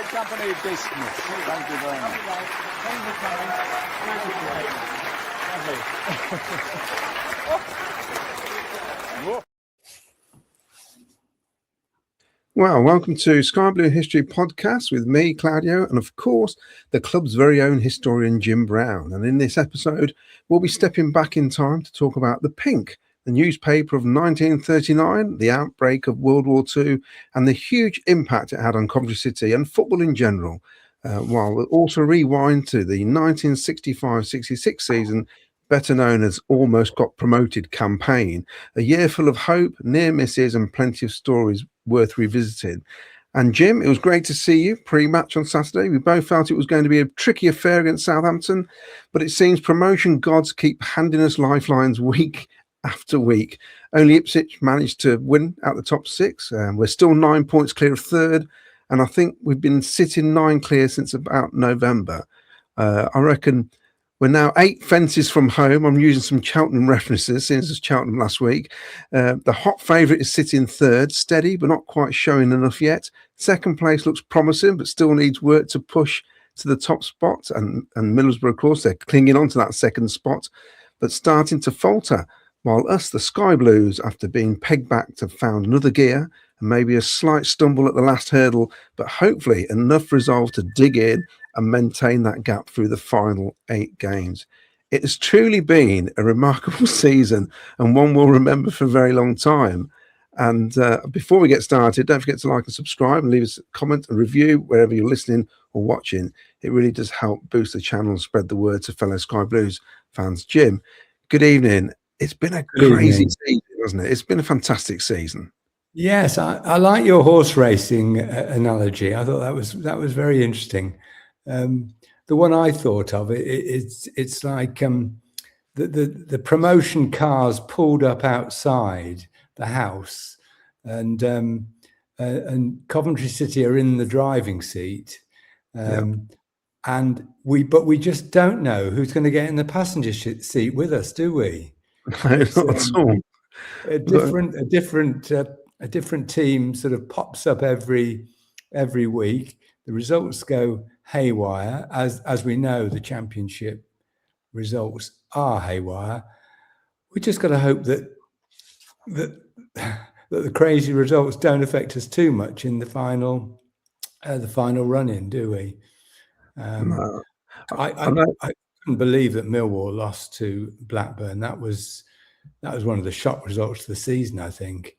company dismissed. Thank you very much. Well, welcome to Sky Blue History Podcast with me, Claudio, and of course, the club's very own historian, Jim Brown. And in this episode, we'll be stepping back in time to talk about the Pink, the newspaper of 1939, the outbreak of World War II, and the huge impact it had on Coventry City and football in general. While we'll also rewind to the 1965-66 season, better known as Almost Got Promoted campaign, a year full of hope, near misses, and plenty of stories worth revisiting. And Jim, it was great to see you pre-match on Saturday. We both felt it was going to be a tricky affair against Southampton, but it seems promotion gods keep handing us lifelines week after week. Only Ipswich managed to win out the top six. We're still 9 points clear of third, and I think we've been sitting 9 clear since about November. I reckon we're now 8 fences from home. I'm using some Cheltenham references since it's Cheltenham last week. The hot favourite is sitting third, steady, but not quite showing enough yet. Second place looks promising, but still needs work to push to the top spot. And Middlesbrough, of course, they're clinging on to that second spot, but starting to falter. While us, the Sky Blues, after being pegged back, have found another gear and maybe a slight stumble at the last hurdle, but hopefully enough resolve to dig in and maintain that gap through the final 8 games. It has truly been a remarkable season and one we'll remember for a very long time. And before we get started, don't forget to like and subscribe and leave us a comment and review wherever you're listening or watching. It really does help boost the channel and spread the word to fellow Sky Blues fans. Jim, good evening. It's been a crazy season, hasn't it? It's been a fantastic season. Yes, I like your horse racing analogy. I thought that was very interesting. The one I thought of, it's like the promotion cars pulled up outside the house, and Coventry City are in the driving seat, and we just don't know who's going to get in the passenger seat with us, do we? No, not at all. A different team sort of pops up every week. The results go haywire, as we know. The championship results are haywire. We just got to hope that the crazy results don't affect us too much in the final run-in, do we? No. I couldn't believe that Millwall lost to Blackburn. That was one of the shock results of the season, I think.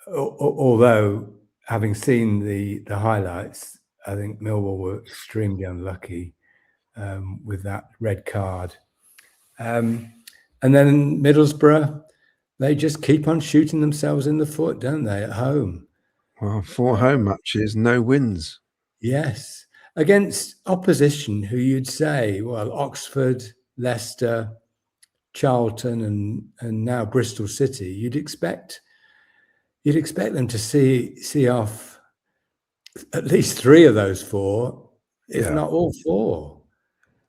Although, having seen the highlights, I think Millwall were extremely unlucky with that red card. And then Middlesbrough, they just keep on shooting themselves in the foot, don't they, at home? Well, 4 home matches, no wins. Yes. Against opposition who you'd say, well, Oxford, Leicester, Charlton, and now Bristol City, you'd expect them to see off at least 3 of those 4, if not all 4.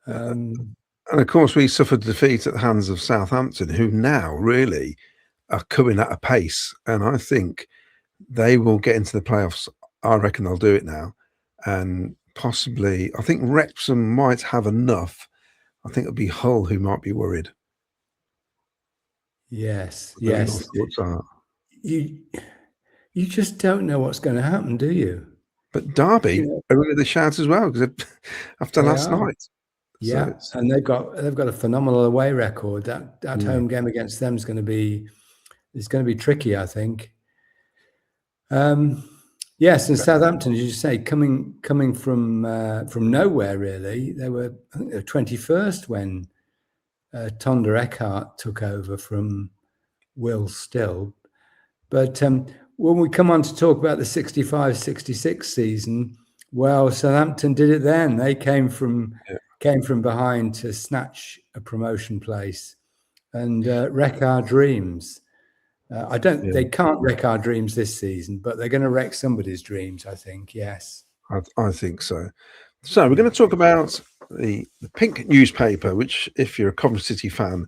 And of course, we suffered defeat at the hands of Southampton, who now really are coming at a pace, and I think they will get into the playoffs. I reckon they'll do it now, and possibly, I think Wrexham might have enough. I think it'll be Hull who might be worried. Yes. You just don't know what's going to happen, do you? But Derby are really the shout as well, because after last night. Yeah, so and they've got a phenomenal away record. That home game against them is going to be tricky, I think. Yes, and Southampton, as you say, coming from nowhere really. I think they were 21st when Tonder Eckhart took over from Will Still. But when we come on to talk about the 65-66 season, well, Southampton did it then. They came from behind to snatch a promotion place and wreck our dreams. They can't wreck our dreams this season, but they're going to wreck somebody's dreams, I think. Yes, I think so. So we're going to talk about the Pink newspaper, which, if you're a Coventry City fan,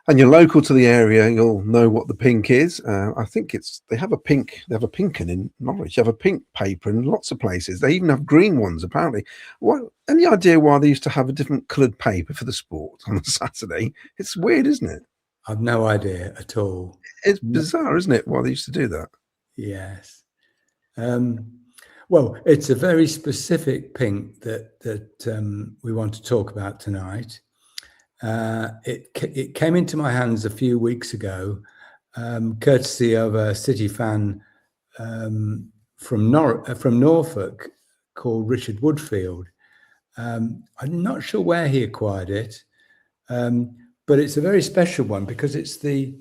And you're local to the area, you'll know what the pink is. I think they have a pink in Norwich. They have a pink paper in lots of places. They even have green ones, apparently. Any idea why they used to have a different coloured paper for the sport on a Saturday? It's weird, isn't it? I've no idea at all. It's bizarre, isn't it, why they used to do that? Yes. Well, it's a very specific pink that we want to talk about tonight. It came into my hands a few weeks ago, courtesy of a City fan from Norfolk called Richard Woodfield. I'm not sure where he acquired it, but it's a very special one because it's the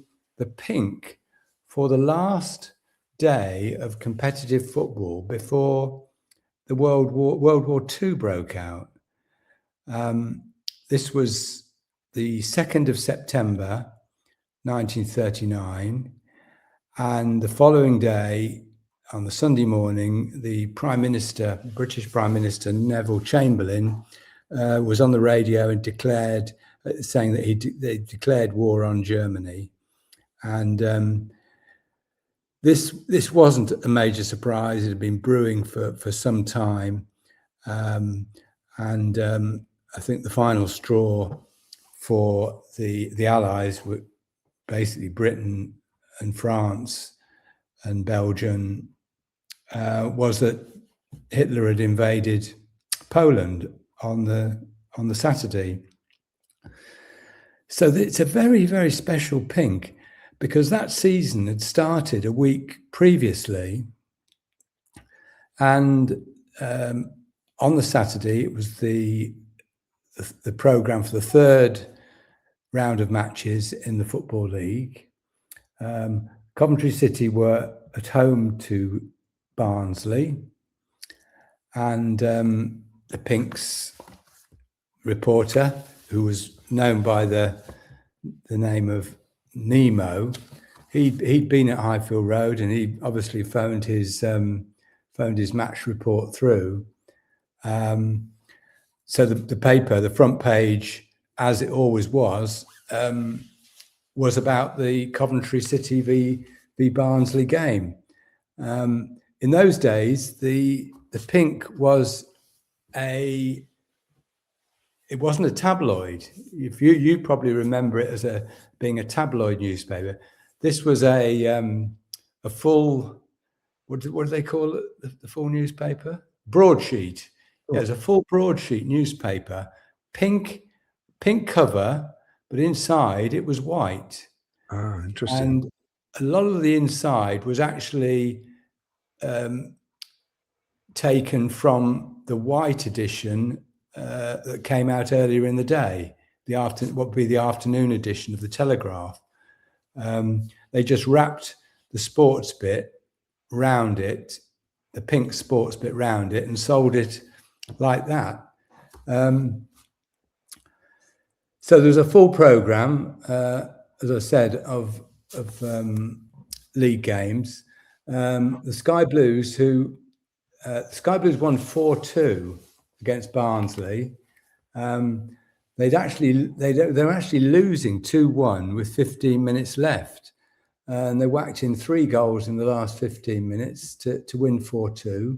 pink for the last day of competitive football before the World War II broke out. This was the 2nd of September, 1939, and the following day, on the Sunday morning, the British Prime Minister Neville Chamberlain, was on the radio and saying that they declared war on Germany, and this wasn't a major surprise. It had been brewing for some time, and I think the final straw for the Allies were basically Britain and France and Belgium, was that Hitler had invaded Poland on the Saturday. So it's a very, very special pink because that season had started a week previously, and on the Saturday it was the programme for the third round of matches in the Football League. Coventry City were at home to Barnsley, and the Pinks reporter, who was known by the name of Nemo, he'd been at Highfield Road, and he obviously phoned his match report through. So the paper, the front page, as it always was about the Coventry City v Barnsley game. In those days, the pink was it wasn't a tabloid. If you probably remember it as being a tabloid newspaper. This was a full, what do they call it? The full newspaper? Broadsheet. Yeah, it was a full broadsheet newspaper, pink cover, but inside it was white. Ah, interesting. And a lot of the inside was actually taken from the white edition that came out earlier in the day, what would be the afternoon edition of the Telegraph. They just wrapped the sports bit round it, the pink sports bit round it, and sold it like that. So there's a full programme, as I said, of league games. The Sky Blues, won 4-2 against Barnsley. They were actually losing 2-1 with 15 minutes left, and they whacked in 3 goals in the last 15 minutes to win 4-2.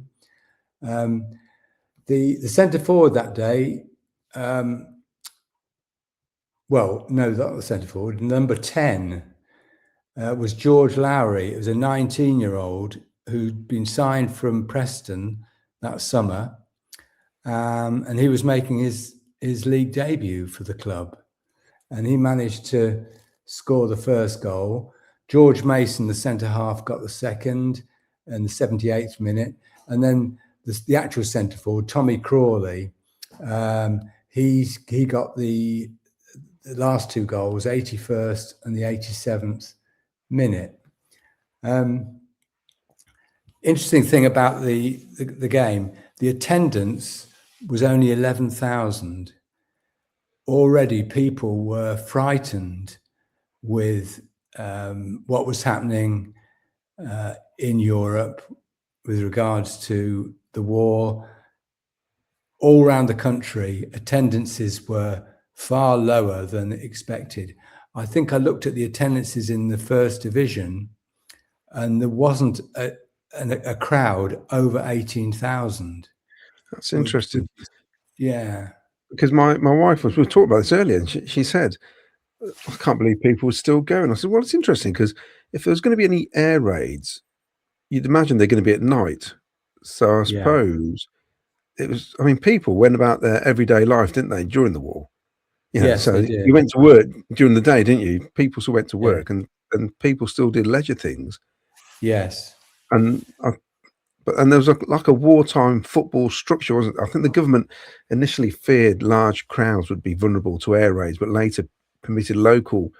The centre forward that day. Well, no, not the centre forward. Number 10 was George Lowry. It was a 19-year-old who'd been signed from Preston that summer, and he was making his league debut for the club, and he managed to score the first goal. George Mason, the centre half, got the second in the 78th minute, and then the actual centre forward, Tommy Crawley, he got the last 2 goals, 81st and the 87th minute. Interesting thing about the game, the attendance was only 11,000. Already people were frightened with what was happening in Europe with regards to the war. All around the country, attendances were far lower than expected. I think I looked at the attendances in the first division, and there wasn't a crowd over 18,000. That's interesting. Yeah. Because my wife we were talking about this earlier, and she said, I can't believe people would still go. And I said, well, it's interesting because if there was going to be any air raids, you'd imagine they're going to be at night. So I Yeah. suppose it was, I mean, people went about their everyday life, didn't they, during the war? You know, Yes, so they did. you went to work during the day, didn't you? People still went to Yeah. work, and people still did leisure things. Yes. And there was like a wartime football structure, wasn't it? I think the government initially feared large crowds would be vulnerable to air raids, but later permitted local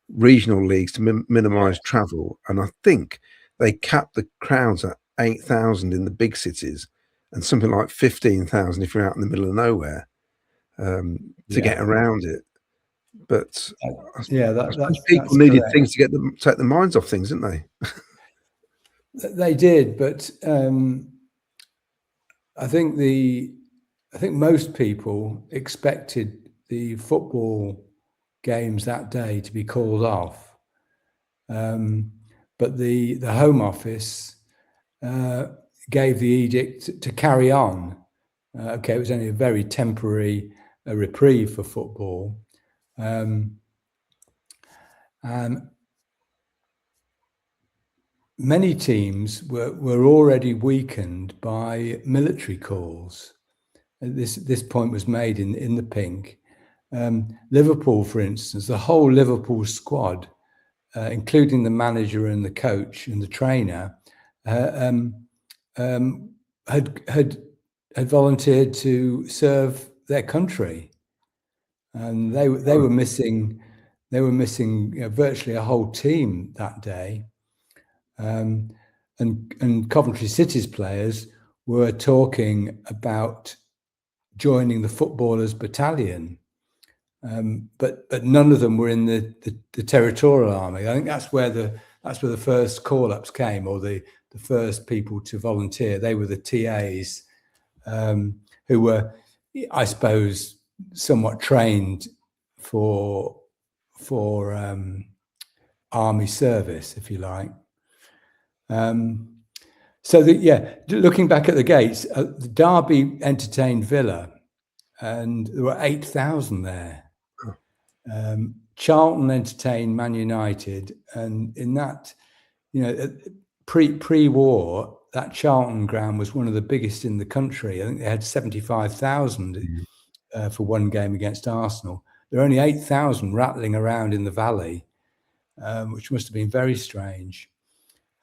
regional leagues to minimise travel. And I think they capped the crowds at 8,000 in the big cities and something like 15,000 if you're out in the middle of nowhere, to get around it. But I suppose people needed correct. things to take their minds off things, didn't they? They did, but I think most people expected the football games that day to be called off, but the Home Office gave the edict to carry on. Okay, it was only a very temporary reprieve for football, and many teams were already weakened by military calls. This point was made in the pink. Liverpool, for instance, the whole Liverpool squad, including the manager and the coach and the trainer, had volunteered to serve their country, and they were missing virtually a whole team that day. And Coventry City's players were talking about joining the footballers' battalion, but none of them were in the territorial army. I think that's where the first call-ups came, or the first people to volunteer. They were the TAs, who were, I suppose, somewhat trained for army service, if you like. Looking back at the gates, the Derby entertained Villa, and there were 8,000 there. Charlton entertained Man United, and in that, pre-war, that Charlton ground was one of the biggest in the country. I think they had 75,000 for one game against Arsenal. There were only 8,000 rattling around in the valley, which must have been very strange.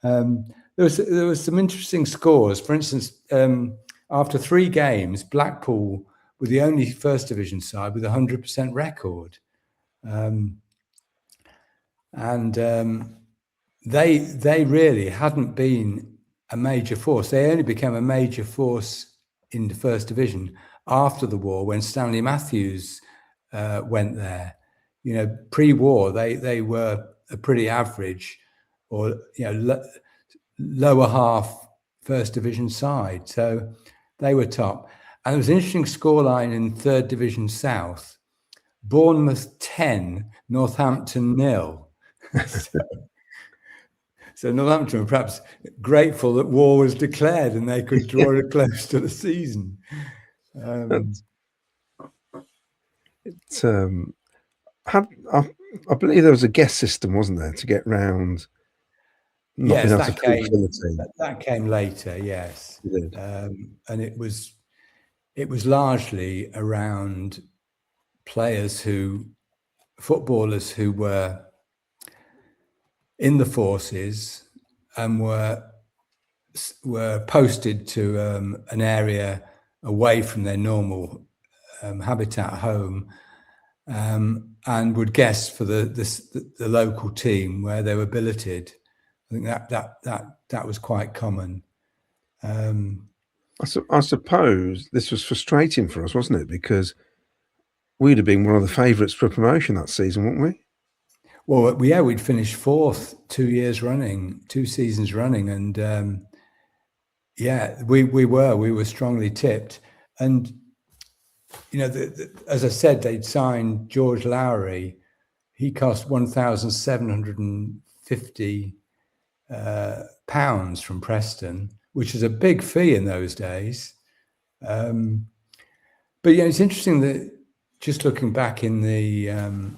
There was some interesting scores. For instance, after 3 games, Blackpool were the only first division side with a 100% record, they really hadn't been a major force. They only became a major force in the first division after the war, when Stanley Matthews went there. Pre-war, they were a pretty average, or lower half first division side. So they were top. And there was an interesting scoreline in third division South: Bournemouth 10, Northampton 0. So Northampton were perhaps grateful that war was declared and they could draw it close to the season. I believe there was a guest system, wasn't there, to get round? Yes, that came later. Yes, and it was largely around footballers who were in the forces and were posted to an area away from their normal habitat home, and would guest for the local team where they were billeted. I think that was quite common. I suppose this was frustrating for us, wasn't it? Because we'd have been one of the favourites for promotion that season, wouldn't we? Well, we'd finished 4th 2 seasons running, and we were strongly tipped. And as I said, they'd signed George Lowry. he cost £1,750 pounds from Preston, which is a big fee in those days. But yeah, it's interesting that just looking back in the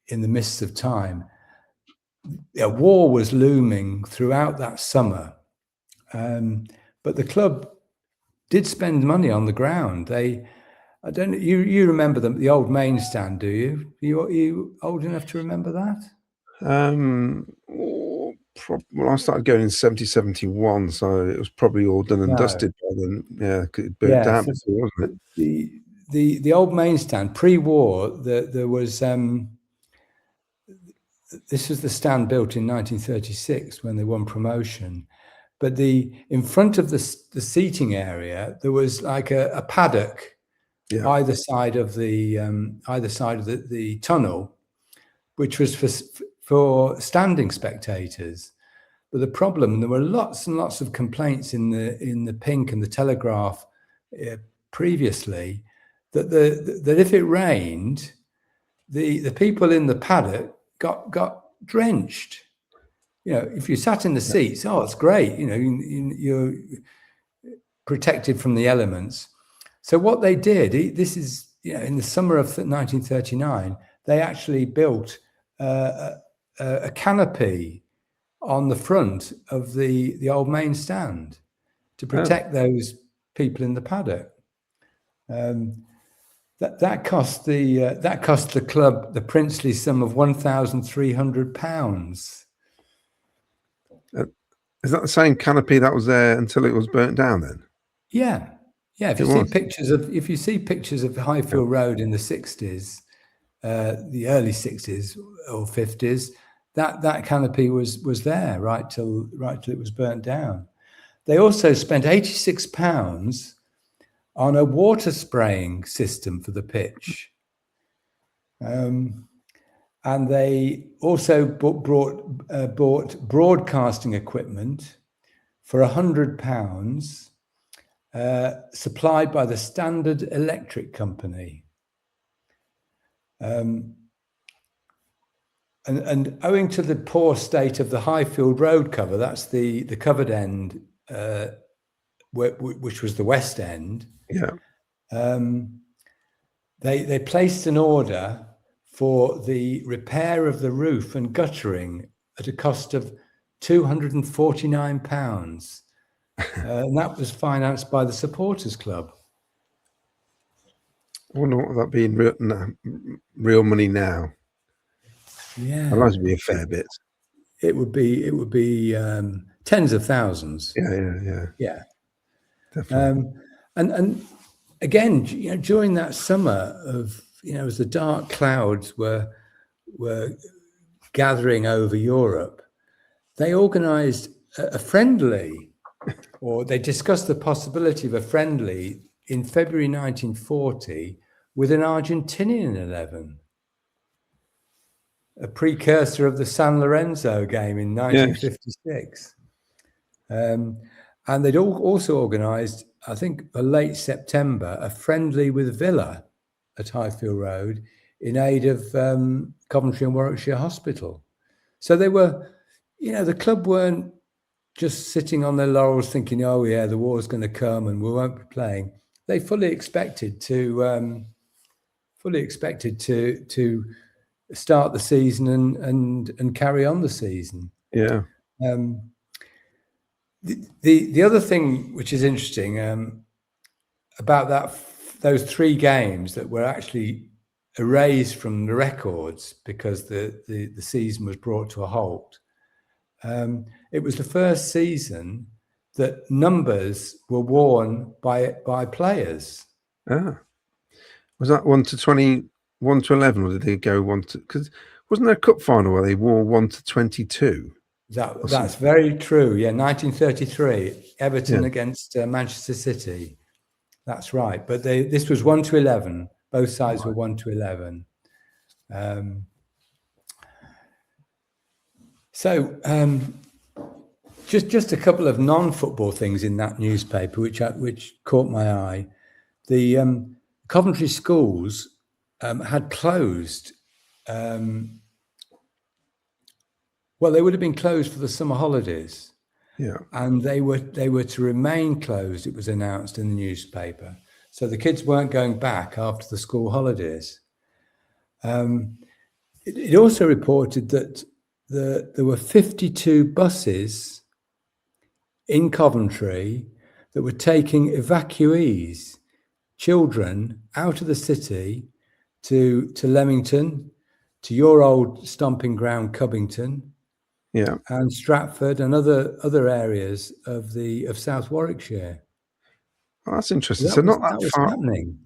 mists of time, war was looming throughout that summer, but the club did spend money on the ground. I don't know. You remember the old main stand, do you? Are you old enough to remember that? Well, I started going in 71, so it was probably all done and dusted by then. Yeah, it burnt down before, wasn't it? The old main stand pre-war, there was this was the stand built in 1936 when they won promotion, but in front of the seating area there was like a paddock either side of the tunnel, which was for standing spectators. But the problem, there were lots and lots of complaints in the Pink and the Telegraph previously, that if it rained, the people in the paddock got drenched. If you sat in the seats, it's great. You're protected from the elements. So what they did, this is in the summer of 1939, they actually built a canopy on the front of the old main stand to protect those people in the paddock. That cost the club the princely sum of £1,300. Is that the same canopy that was there until it was burnt down then? Yeah. If you see pictures of Highfield Road in the 60s, the early 60s or 50s, that canopy was there right till it was burnt down. They also spent £86 on a water spraying system for the pitch, and they also bought broadcasting equipment for £100, supplied by the Standard Electric Company. And owing to the poor state of the Highfield Road cover, that's the covered end, which was the west end. They placed an order for the repair of the roof and guttering at a cost of £249, and that was financed by the Supporters Club. I wonder what that be in real money now. Yeah, I'd like to be a fair bit. It would be tens of thousands. Yeah. Definitely. And again, during that summer of as the dark clouds were gathering over Europe, they organised a friendly, or they discussed the possibility of a friendly in February 1940 with an Argentinian 11. A precursor of the San Lorenzo game in 1956. And they'd also organised, I think, a late September, a friendly with Villa at Highfield Road in aid of Coventry and Warwickshire Hospital. So they were, the club weren't just sitting on their laurels thinking, the war's going to come and we won't be playing. They fully expected to start the season and carry on the season. Yeah. The other thing which is interesting about those three games that were actually erased from the records because the season was brought to a halt. It was the first season that numbers were worn by players. Was that 1 to 20? 1 to 11, or did they go 1 to? Because wasn't there a cup final where they wore 1 to 22? That's very true. Yeah, 1933, Everton against Manchester City. That's right. But this was 1 to 11. Both sides were 1 to 11. Just a couple of non-football things in that newspaper, which caught my eye. The Coventry schools had closed well, they would have been closed for the summer holidays. Yeah. And they were to remain closed, it was announced in the newspaper. So the kids weren't going back after the school holidays. It also reported that there were 52 buses in Coventry that were taking evacuees, children, out of the city to Leamington, to your old stomping ground, Cubbington, Yeah. and Stratford and other areas of South Warwickshire. Oh, that's interesting. That So was, not that that was far. happening.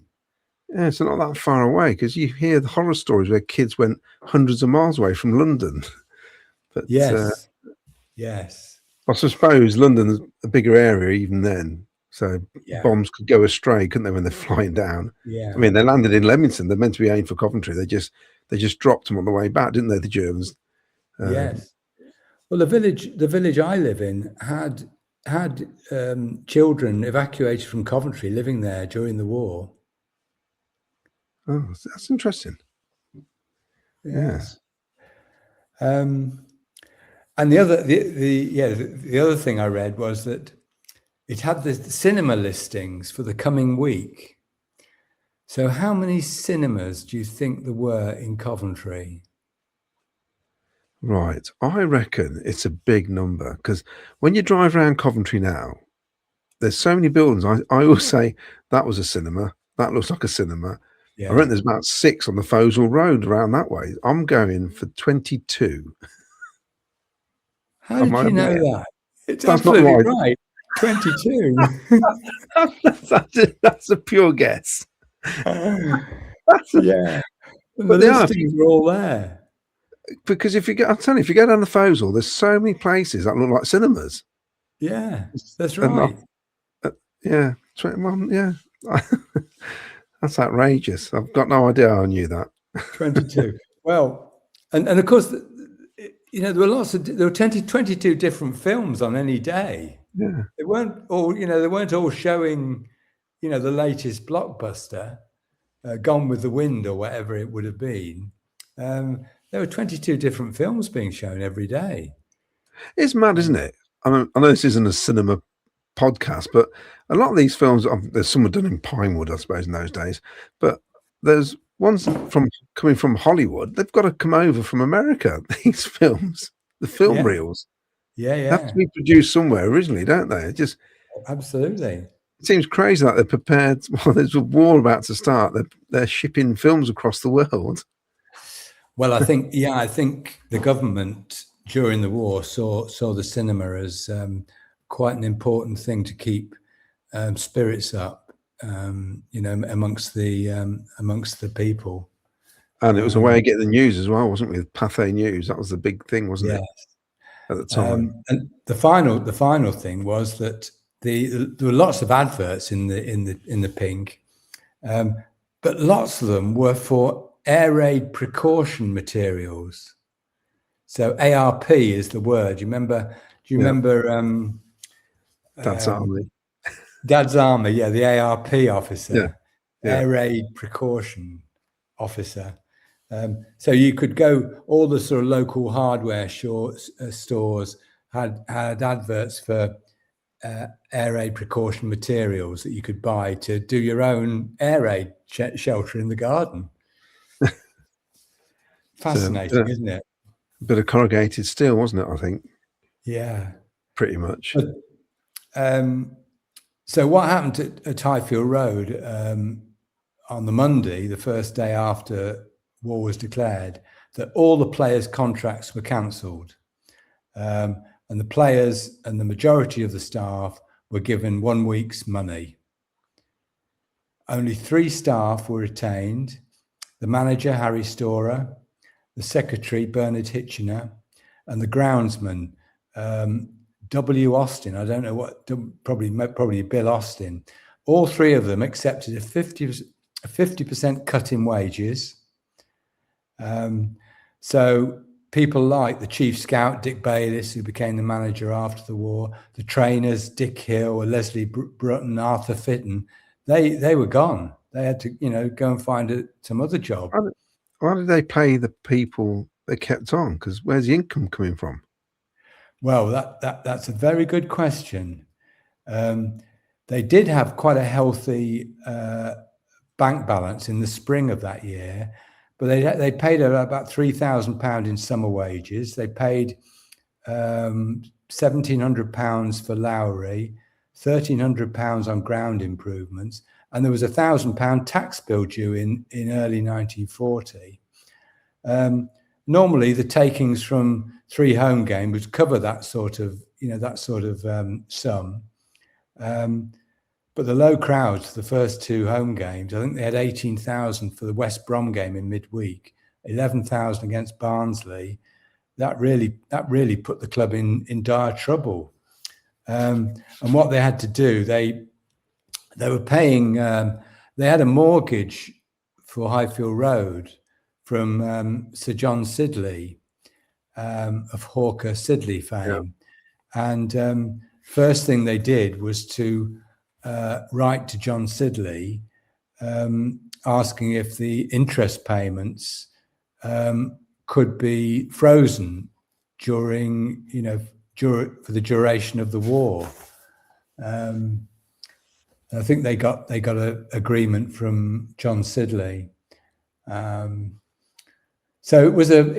Yeah, so not that far away, because you hear the horror stories where kids went hundreds of miles away from London. But Yes, yes, I suppose London's a bigger area even then, so yeah, bombs could go astray, couldn't they, when they're flying down? yeah. I mean, they landed in Leamington. They're meant to be aimed for Coventry. They just dropped them on the way back, didn't they, the Germans? Yes. Well, the village I live in had children evacuated from Coventry living there during the war. Oh, that's interesting. Yes. And the other thing I read was that it had the cinema listings for the coming week. So how many cinemas do you think there were in Coventry? Right. I reckon it's a big number, because when you drive around Coventry now, there's so many buildings. I always say that was a cinema. That looks like a cinema. Yeah. I reckon there's about 6 on the Fosel Road around that way. I'm going for 22. How did you know that? It's That's not absolutely right. right. 22. That's a pure guess. Yeah. And the listings are all there. Because I'm telling you, if you go down the Fosel, there's so many places that look like cinemas. Yeah, that's right. Yeah. Well, yeah. That's outrageous. I've got no idea how I knew that. 22. Well, and of course, there were 22 different films on any day. Yeah. They weren't all showing, the latest blockbuster, Gone with the Wind or whatever it would have been. There were 22 different films being shown every day. It's mad, isn't it? I know this isn't a cinema podcast, but a lot of these films, there's some were done in Pinewood, I suppose, in those days, but there's ones coming from Hollywood. They've got to come over from America, these films, the film reels. Yeah. They have to be produced somewhere originally, don't they? It just absolutely. It seems crazy that they're prepared. Well, there's a war about to start. They're shipping films across the world. Well, I think the government during the war saw the cinema as quite an important thing to keep spirits up, amongst the people. And it was a way of getting the news as well, wasn't it? With Pathé News, that was the big thing, wasn't it? At the time. And the final thing was that there were lots of adverts in the Pink, but lots of them were for air raid precaution materials. So ARP is the word. Do you remember? Dad's Army. Dad's Army, yeah, the ARP officer, Yeah. air raid precaution officer. So you could go, all the sort of local hardware stores had adverts for air raid precaution materials that you could buy to do your own air raid shelter in the garden. Fascinating, isn't it? A bit of corrugated steel, wasn't it, I think? Yeah. Pretty much. So what happened at Highfield Road on the Monday, the first day after war was declared, that all the players' contracts were cancelled. And the players and the majority of the staff were given 1 week's money. Only 3 staff were retained: the manager, Harry Storer, the secretary, Bernard Hitchener, and the groundsman, W. Austin. I don't know what, probably Bill Austin. All 3 of them accepted a 50% cut in wages. So people like the chief scout, Dick Bayliss, who became the manager after the war, the trainers, Dick Hill, Leslie Brutton, Arthur Fitton, they were gone. They had to, go and find some other job. why did they pay the people they kept on? Because where's the income coming from? Well, that's a very good question. They did have quite a healthy bank balance in the spring of that year, but they paid about £3,000 in summer wages. They paid £1,700 for Lowry, £1,300 on ground improvements, and there was a £1,000 tax bill due in early 1940. Normally, the takings from 3 home games would cover that sort of sum. But the low crowds for the first 2 home games, I think they had 18,000 for the West Brom game in midweek, 11,000 against Barnsley. That really put the club in dire trouble. And what they had to do, they were paying. They had a mortgage for Highfield Road from Sir John Sidley of Hawker Sidley fame, and first thing they did was to write to John Sidley asking if the interest payments could be frozen for the duration of the war. I think they got an agreement from John Sidley. So it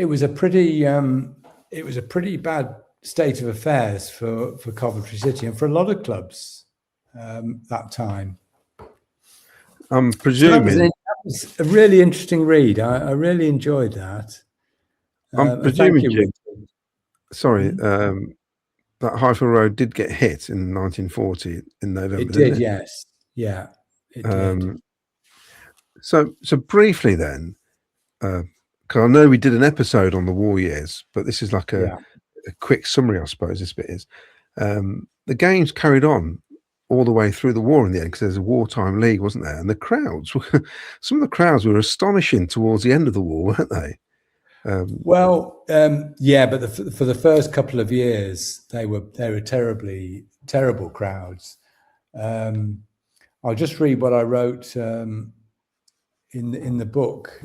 was a pretty bad state of affairs for Coventry City and for a lot of clubs that time. I'm presuming that was a really interesting read. I really enjoyed that. I'm presuming. Thank you, sorry, that Highfield Road did get hit in 1940 in November. It did, yes, yeah, it did. So briefly then, because I know we did an episode on the war years, but this is like a quick summary, I suppose. This bit is the games carried on all the way through the war in the end, because there's a wartime league, wasn't there? And the crowds, some of the crowds were astonishing towards the end of the war, weren't they? But for the first couple of years, they were terrible crowds. I'll just read what I wrote in the book,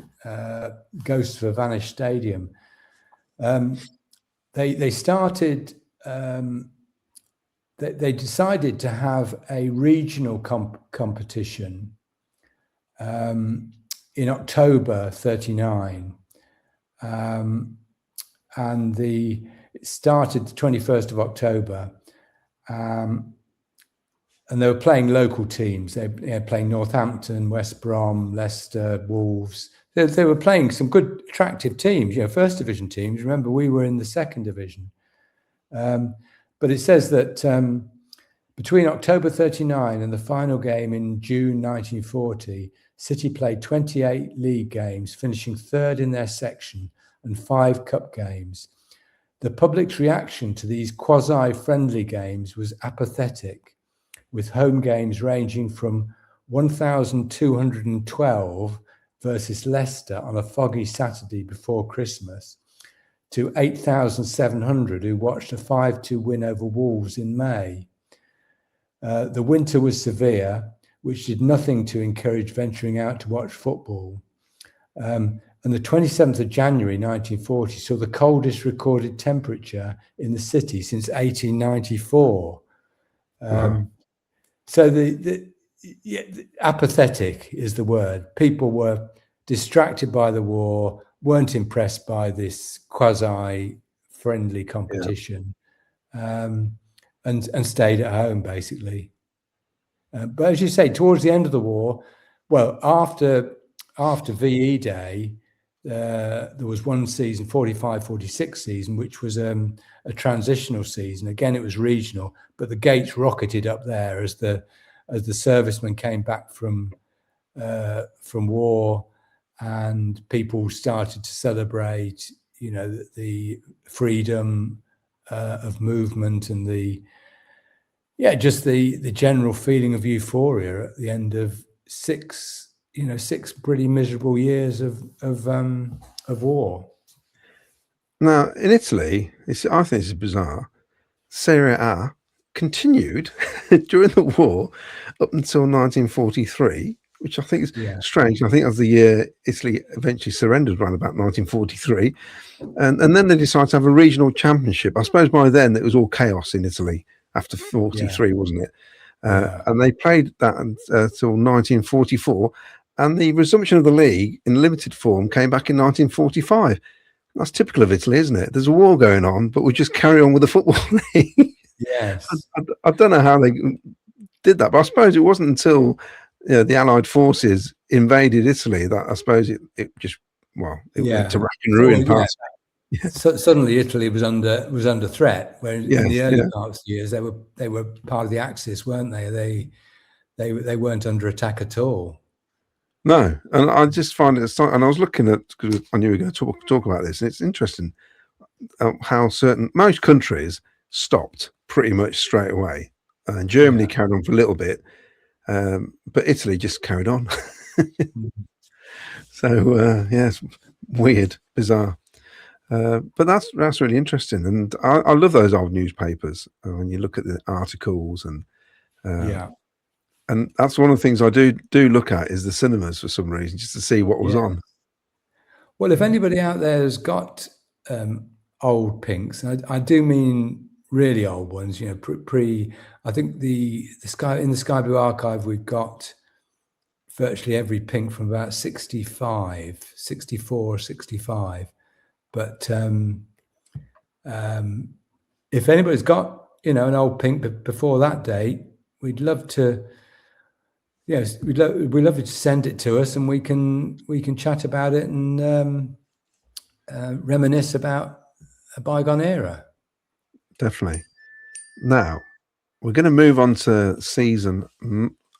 Ghosts of a Vanished Stadium. They started. They decided to have a regional competition in October '39. And it started the 21st of October, and they were playing local teams. They were playing Northampton, West Brom, Leicester, Wolves. They were playing some good, attractive teams, first division teams. Remember, we were in the second division. But it says that between October '39 and the final game in June 1940, City played 28 league games, finishing third in their section, and 5 cup games. The public's reaction to these quasi-friendly games was apathetic, with home games ranging from 1,212 versus Leicester on a foggy Saturday before Christmas to 8,700 who watched a 5-2 win over Wolves in May. The winter was severe, which did nothing to encourage venturing out to watch football. And the 27th of January 1940 saw the coldest recorded temperature in the city since 1894. So the apathetic is the word. People were distracted by the war, weren't impressed by this quasi-friendly competition, and stayed at home, basically. But as you say, towards the end of the war, well, after VE Day, there was one season, 45-46 season, which was a transitional season. Again, it was regional, but the gates rocketed up there as the servicemen came back from war, and people started to celebrate, the freedom of movement and just the general feeling of euphoria at the end of 6 pretty miserable years of war. Now, in Italy, I think this is bizarre. Serie A continued during the war up until 1943. which I think is Yeah. strange. I think that's the year Italy eventually surrendered, around about 1943. And then they decided to have a regional championship. I suppose by then it was all chaos in Italy after 43, wasn't it? And they played that until 1944. And the resumption of the league in limited form came back in 1945. That's typical of Italy, isn't it? There's a war going on, but we just carry on with the football league. Yes. I don't know how they did that, but I suppose it wasn't until the Allied forces invaded Italy that I suppose it just went to rack and ruin parts. So suddenly Italy was under threat. Where in the early parts of the years they were part of the Axis, weren't they? They weren't under attack at all. No, and I just find it. And I was looking at, because I knew we were going to talk about this, and it's interesting how most countries stopped pretty much straight away. And Germany carried on for a little bit, but Italy just carried on. So it's weird, bizarre. But that's really interesting, and I love those old newspapers when you look at the articles and that's one of the things I do look at is the cinemas for some reason, just to see what was on. Well, if anybody out there has got old Pinks, I do mean really old ones, I think the Sky Blue archive, we've got virtually every Pink from about 64, 65. But if anybody's got, an old Pink before that date, we'd love to. Yes, we'd love you to send it to us, and we can chat about it and reminisce about a bygone era. Definitely. Now we're going to move on to season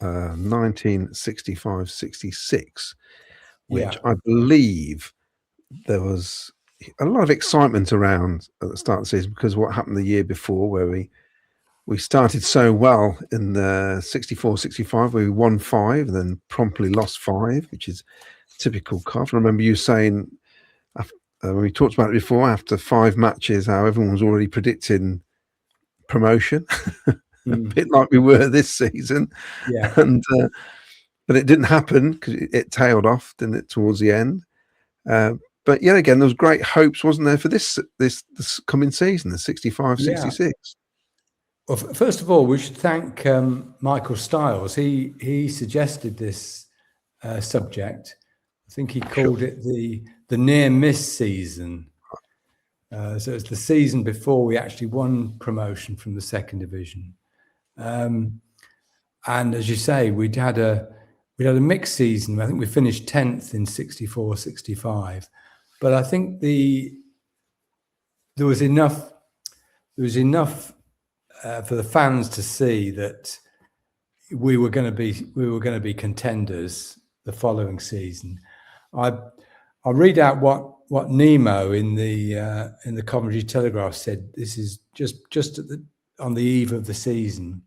1965-66, which I believe there was a lot of excitement around at the start of the season because of what happened the year before, where we started so well in the 64-65, where we won 5 and then promptly lost 5, which is typical Cov. I remember you saying, when we talked about it before, after 5 matches, how everyone was already predicting promotion, a bit like we were this season. But it didn't happen because it tailed off, didn't it, towards the end. But yet again, there was great hopes, wasn't there, for this coming season, the 65-66? Well, first of all, we should thank Michael Stiles. He suggested this subject. I think he called it the near miss season. So it's the season before we actually won promotion from the 2nd division. And as you say, we'd had a mixed season. I think we finished 10th in 64-65, but I think there was enough for the fans to see that we were going to be contenders the following season. I'll read out what Nemo in the Coventry Telegraph said. This is just on the eve of the season.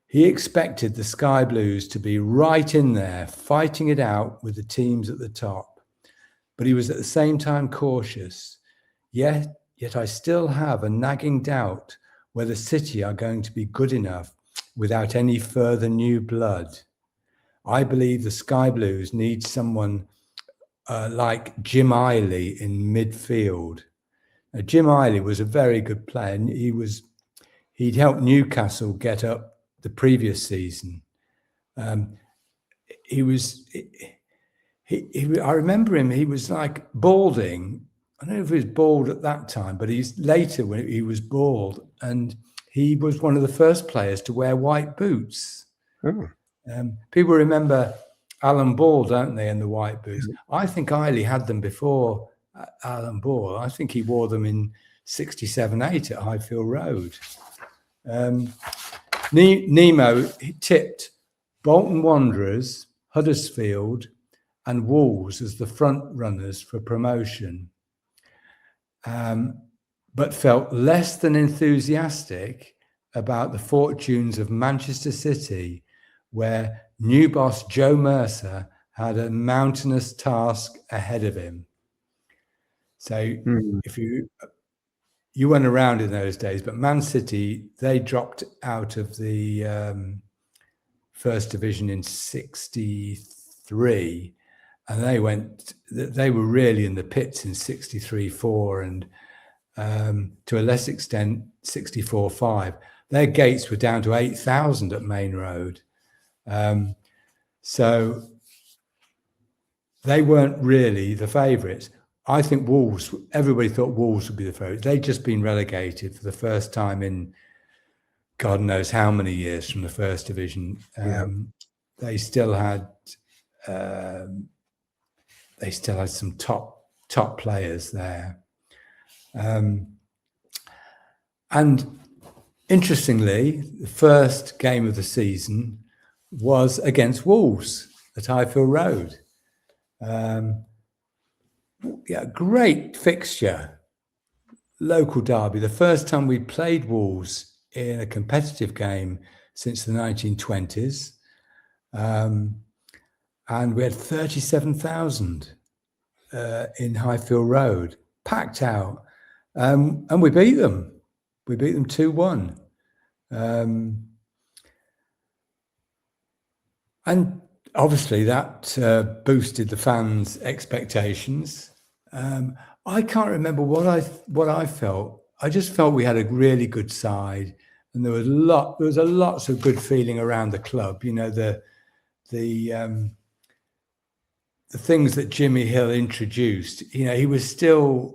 He expected the Sky Blues to be right in there, fighting it out with the teams at the top, but he was at the same time cautious. Yet I still have a nagging doubt whether City are going to be good enough without any further new blood. I believe the Sky Blues need someone like Jim Eiley in midfield. Now, Jim Eiley was a very good player. And he'd helped Newcastle get up the previous season. I remember him. He was like balding. I don't know if he was bald at that time, but he's later when he was bald, and he was one of the first players to wear white boots. People remember Alan Ball, don't they, in the white boots? I think Eiley had them before Alan Ball. I think he wore them in 67-8 at Highfield Road. Nemo tipped Bolton Wanderers, Huddersfield, and Wolves as the front runners for promotion. But felt less than enthusiastic about the fortunes of Manchester City, where new boss Joe Mercer had a mountainous task ahead of him. So if you went around in those days, but Man City, they dropped out of the First Division in '63, and they were really in the pits in '63-4 and to a less extent '64-5. Their gates were down to 8,000 at Main Road. So they weren't really the favourites. I think Wolves, everybody thought Wolves would be the favourites. They'd just been relegated for the first time in God knows how many years from the First Division. They still had some top players there. And interestingly, the first game of the season was against Wolves at Highfield Road. Great fixture, local derby. The first time we played Wolves in a competitive game since the 1920s. And we had 37,000 in Highfield Road, packed out. And we beat them. We beat them 2-1. And obviously that boosted the fans' expectations. I can't remember what I felt. I just felt we had a really good side, and there was lots of good feeling around the club. You know, the things that Jimmy Hill introduced. You know, he was still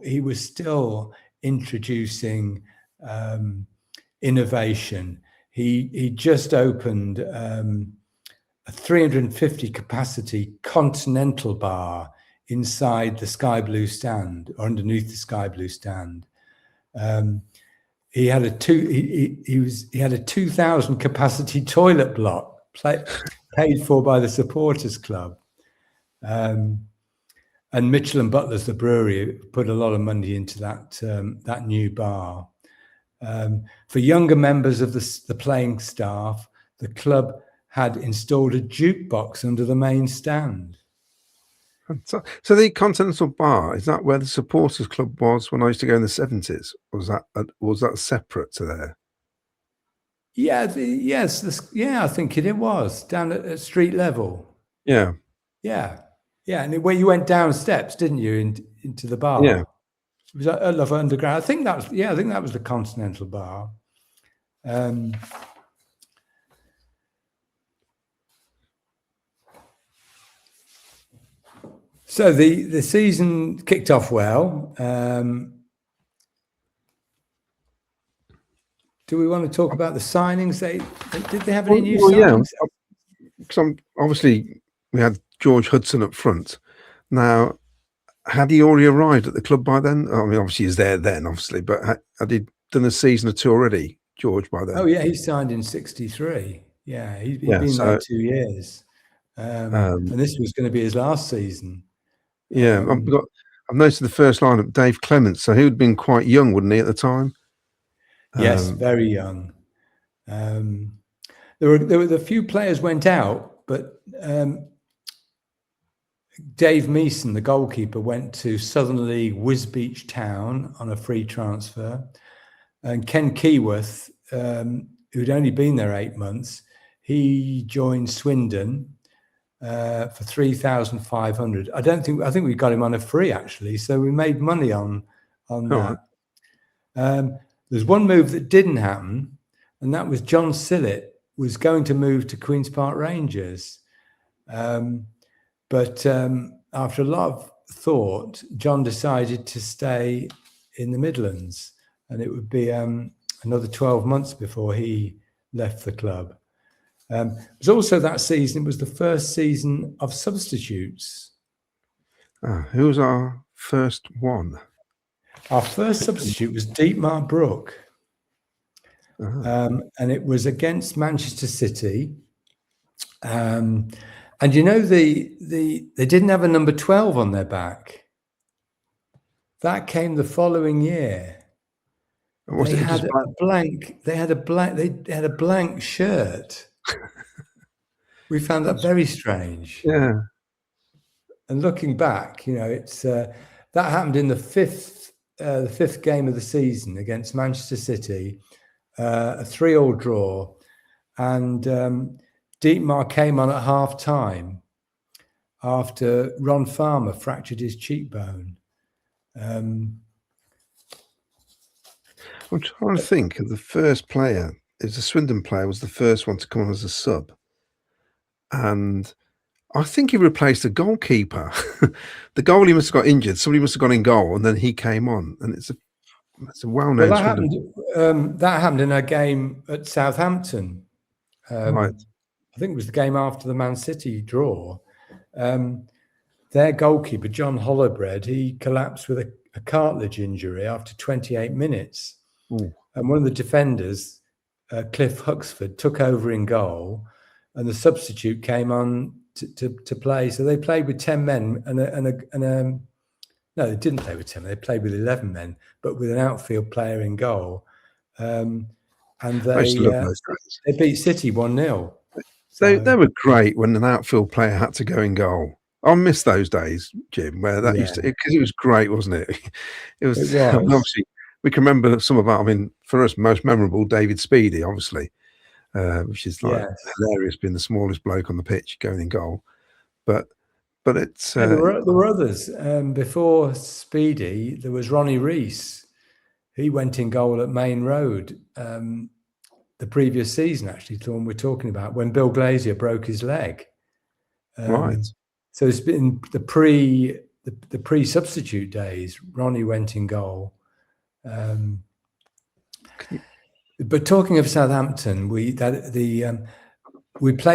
introducing innovation. He just opened a 350 capacity continental bar inside the sky blue stand, or underneath the sky blue stand. He had a 2,000 capacity toilet block paid for by the supporters club. And Mitchell and Butler's, the brewery, put a lot of money into that new bar. For younger members of the playing staff, the club had installed a jukebox under the main stand. So the Continental Bar, is that where the supporters club was when I used to go in the 70s? Or was that separate to there? Yeah, I think it was down at street level. Yeah. And where you went down steps, didn't you, into the bar? Yeah. It was at Love Underground. I think that was the Continental Bar. So the season kicked off well. Do we want to talk about the signings? Did they have any new signings? Yeah. Obviously, we had George Hudson up front. Now, had he already arrived at the club by then? I mean, obviously, he was there then, obviously, but had he done a season or two already, George, by then? Oh, yeah, he signed in '63. Yeah, he'd been there 2 years. And this was going to be his last season. Yeah, I've noticed the first lineup, Dave Clements. So he would have been quite young, wouldn't he, at the time? Yes, very young. There were a few players went out, but Dave Meeson, the goalkeeper, went to Southern League Wisbech Town on a free transfer, and Ken Keyworth, who'd only been there 8 months, he joined Swindon for 3,500. I think we got him on a free, actually, so we made money on that. There's one move that didn't happen, and that was John Sillett was going to move to Queen's Park Rangers. But after a lot of thought, John decided to stay in the Midlands, and it would be another 12 months before he left the club. It was also that season, it was the first season of substitutes. Who was our first one? Our first substitute was Dietmar Brook. And it was against Manchester City. And you know, they didn't have a number 12 on their back. That came the following year. They had a blank shirt. We found that very strange. Yeah. And looking back, you know, it's that happened in the fifth game of the season against Manchester City, a 3-3 draw, and Dietmar came on at half time after Ron Farmer fractured his cheekbone. I'm trying to think of the first player. It was a Swindon player, was the first one to come on as a sub. And I think he replaced the goalkeeper. The goalie must have got injured. Somebody must have gone in goal, and then he came on. And it's a well-known. Well, that happened in a game at Southampton. Right. I think it was the game after the Man City draw. Their goalkeeper, John Hollowbred, he collapsed with a cartilage injury after 28 minutes. Ooh. And one of the defenders, Cliff Huxford, took over in goal, and the substitute came on to play. So they played with 10 men no, they didn't play with 10 men. They played with 11 men, but with an outfield player in goal. And they beat City 1-0. So, they were great when an outfield player had to go in goal. I miss those days, Jim, where that used to, because it was great, wasn't it? It was. Obviously, we can remember some of our, I mean, for us, most memorable, David Speedy, obviously, which is like hilarious, being the smallest bloke on the pitch going in goal. But it's there were others before Speedy. There was Ronnie Rees. He went in goal at Main Road the previous season, actually, the one we're talking about, when Bill Glazier broke his leg. Right. So it's been the pre-substitute days. Ronnie went in goal. But talking of Southampton, we played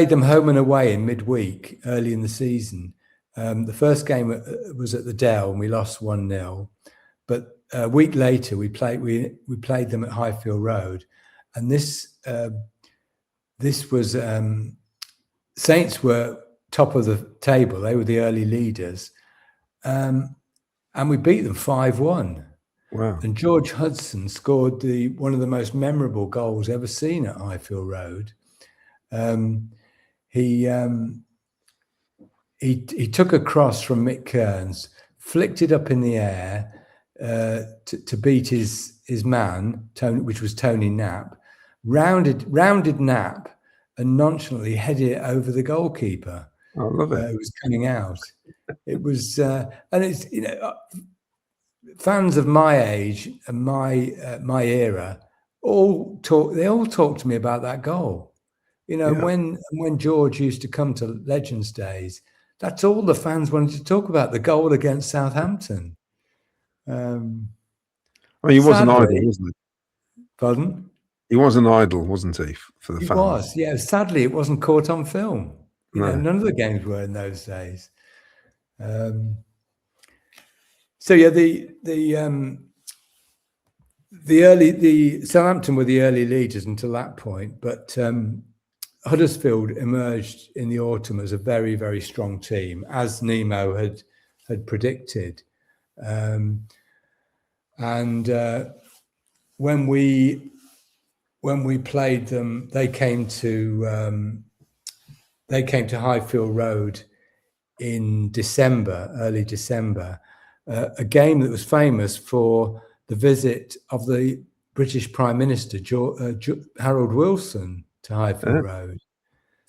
them home and away in midweek early in the season. The first game was at the Dell, and we lost 1-0. But a week later, we played them at Highfield Road, and this was Saints were top of the table. They were the early leaders, and we beat them 5-1. Wow! And George Hudson scored one of the most memorable goals ever seen at Highfield Road. He took a cross from Mick Kearns, flicked it up in the air to beat his man, Tony, which was Tony Knapp, rounded Knapp, and nonchalantly headed it over the goalkeeper. I love it. It was coming out. It was, and it's, fans of my age and my era all talk to me about that goal. When George used to come to Legends Days, that's all the fans wanted to talk about, the goal against Southampton. He was an idol, wasn't he? Pardon? He was an idol, wasn't he, for the fans? He was, yeah. Sadly, it wasn't caught on film. None of the games were in those days. The Southampton were the early leaders until that point, but Huddersfield emerged in the autumn as a very, very strong team, as Nemo had predicted. When we played them, they came to Highfield Road in early December, a game that was famous for the visit of the British Prime Minister Harold Wilson to Highfield Road.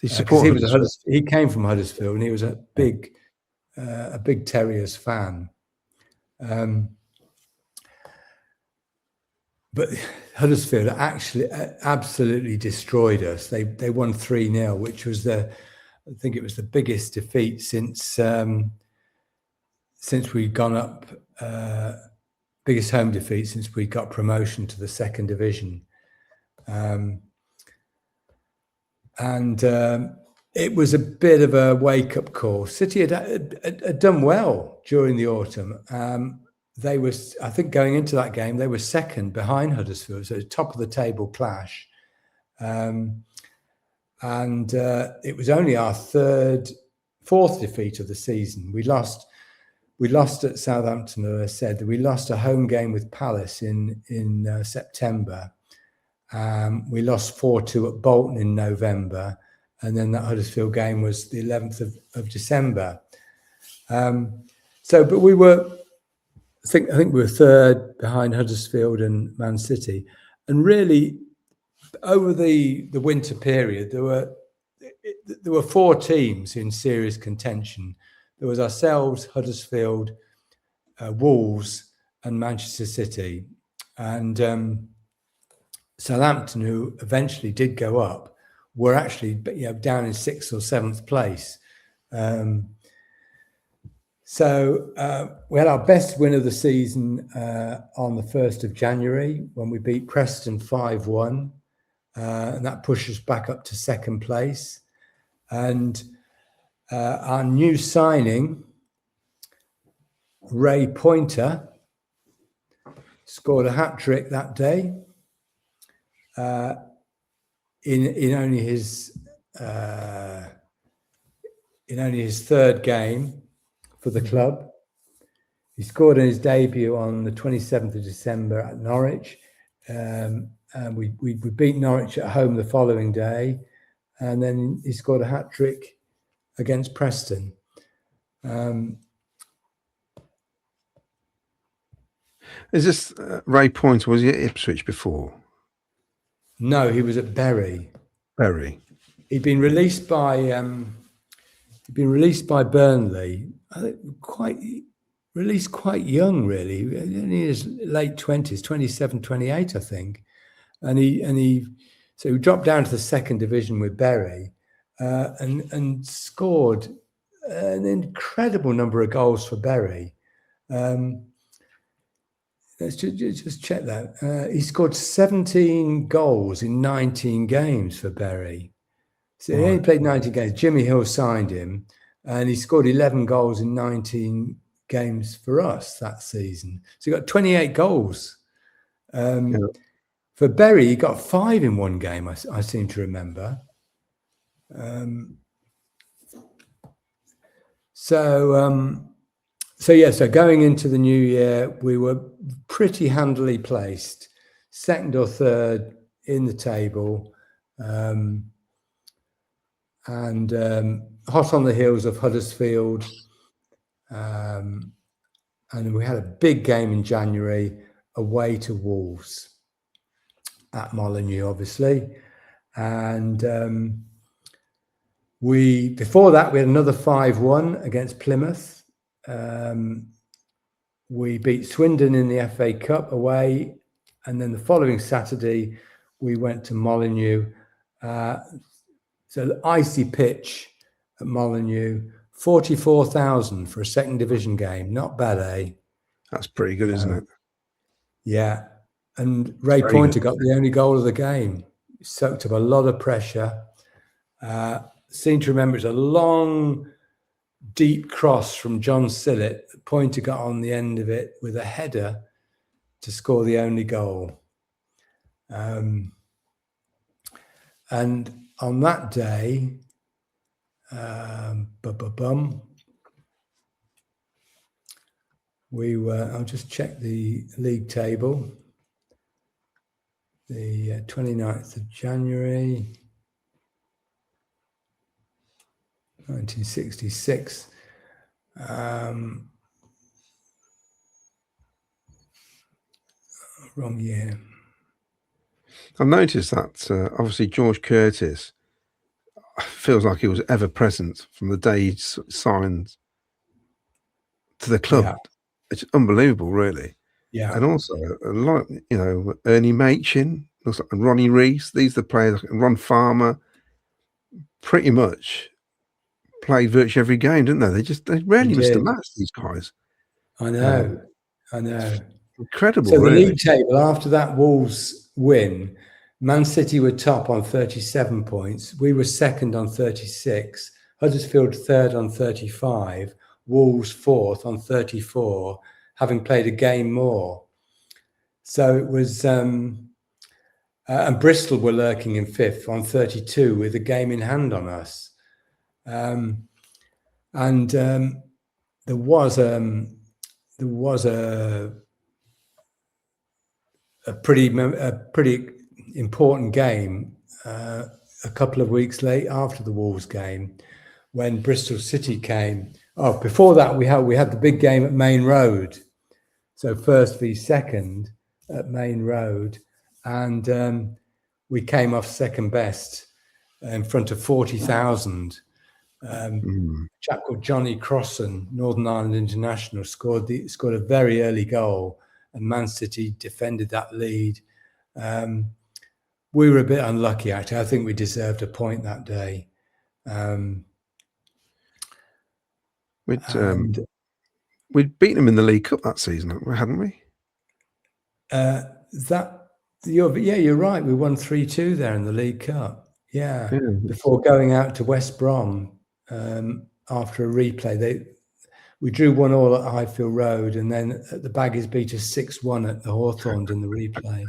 He supported. He came from Huddersfield, and he was a big Terriers fan. But Huddersfield actually absolutely destroyed us. They won 3-0, which was I think it was the biggest defeat since we'd gone up, biggest home defeat since we got promotion to the second division. It was a bit of a wake-up call. City had done well during the autumn. They were, I think, going into that game, they were second behind Huddersfield, so top of the table clash. It was only our fourth defeat of the season. We lost at Southampton, as I said. We lost a home game with Palace in September. We lost 4-2 at Bolton in November, and then that Huddersfield game was the 11th of December. But we were, I think we were third behind Huddersfield and Man City, and really over the winter period there were 4 teams in serious contention. There was ourselves, Huddersfield, Wolves, and Manchester City, and Southampton, who eventually did go up, were actually down in 6th or 7th place. So we had our best win of the season on the 1st of January when we beat Preston 5-1, and that pushed us back up to 2nd place. And our new signing, Ray Pointer, scored a hat-trick that day in only his 3rd game for the club. He scored in his debut on the 27th of December at Norwich. And we beat Norwich at home the following day. And then he scored a hat-trick against Preston. Is this Ray Pointer? Was he at Ipswich before? No, he was at Bury. Bury. He'd been released by Burnley. I think released quite young, really. In his late 20s, 27, 28, I think. And he dropped down to the 2nd division with Bury and scored an incredible number of goals for Bury. Let's just check that. He scored 17 goals in 19 games for Bury. So he only played 19 games. Jimmy Hill signed him, and he scored 11 goals in 19 games for us that season. So he got 28 goals. For Bury, he got 5 in one game, I seem to remember. So going into the new year, we were pretty handily placed, 2nd or 3rd in the table, and hot on the heels of Huddersfield. And we had a big game in January away to Wolves at Molineux, obviously. And before that, we had another 5-1 against Plymouth. We beat Swindon in the FA Cup away, and then the following Saturday we went to Molineux. So the icy pitch at Molineux, 44,000 for a 2nd division game. Not bad, eh? That's pretty good, isn't it? Yeah. And Ray Pointer got the only goal of the game. He soaked up a lot of pressure. Seem to remember it's a long, deep cross from John Sillett. Pointer got on the end of it with a header to score the only goal. And on that day, we were, I'll just check the league table. The 29th of January, 1966. Wrong year. I've noticed that obviously George Curtis feels like he was ever present from the day he signed to the club. Yeah. It's unbelievable, really. Yeah. And also a lot, Ernie Machin, looks like Ronnie Rees. These are the players. Ron Farmer, pretty much played virtually every game, didn't they? They rarely missed a match, these guys. I know. Incredible. So the really. league table after that Wolves win, Man City were top on 37 points. We were 2nd on 36. Huddersfield 3rd on 35. Wolves 4th on 34, having played a game more. So it was, and Bristol were lurking in 5th on 32 with a game in hand on us. There was a pretty important game a couple of weeks late after the Wolves game when Bristol City came. Oh, before that we had the big game at Main Road. So 1st v 2nd at Main Road, and we came off 2nd best. in front of 40,000. A chap called Johnny Crossan, Northern Ireland international, scored a very early goal, and Man City defended that lead. We were a bit unlucky, actually. I think we deserved a point that day. We'd beaten them in the League Cup that season, hadn't we? You're right. We won 3-2 there in the League Cup. Yeah. Before going out to West Brom after a replay. We drew 1-1 at Highfield Road, and then at the Baggies beat us 6-1 at the Hawthorns in the replay.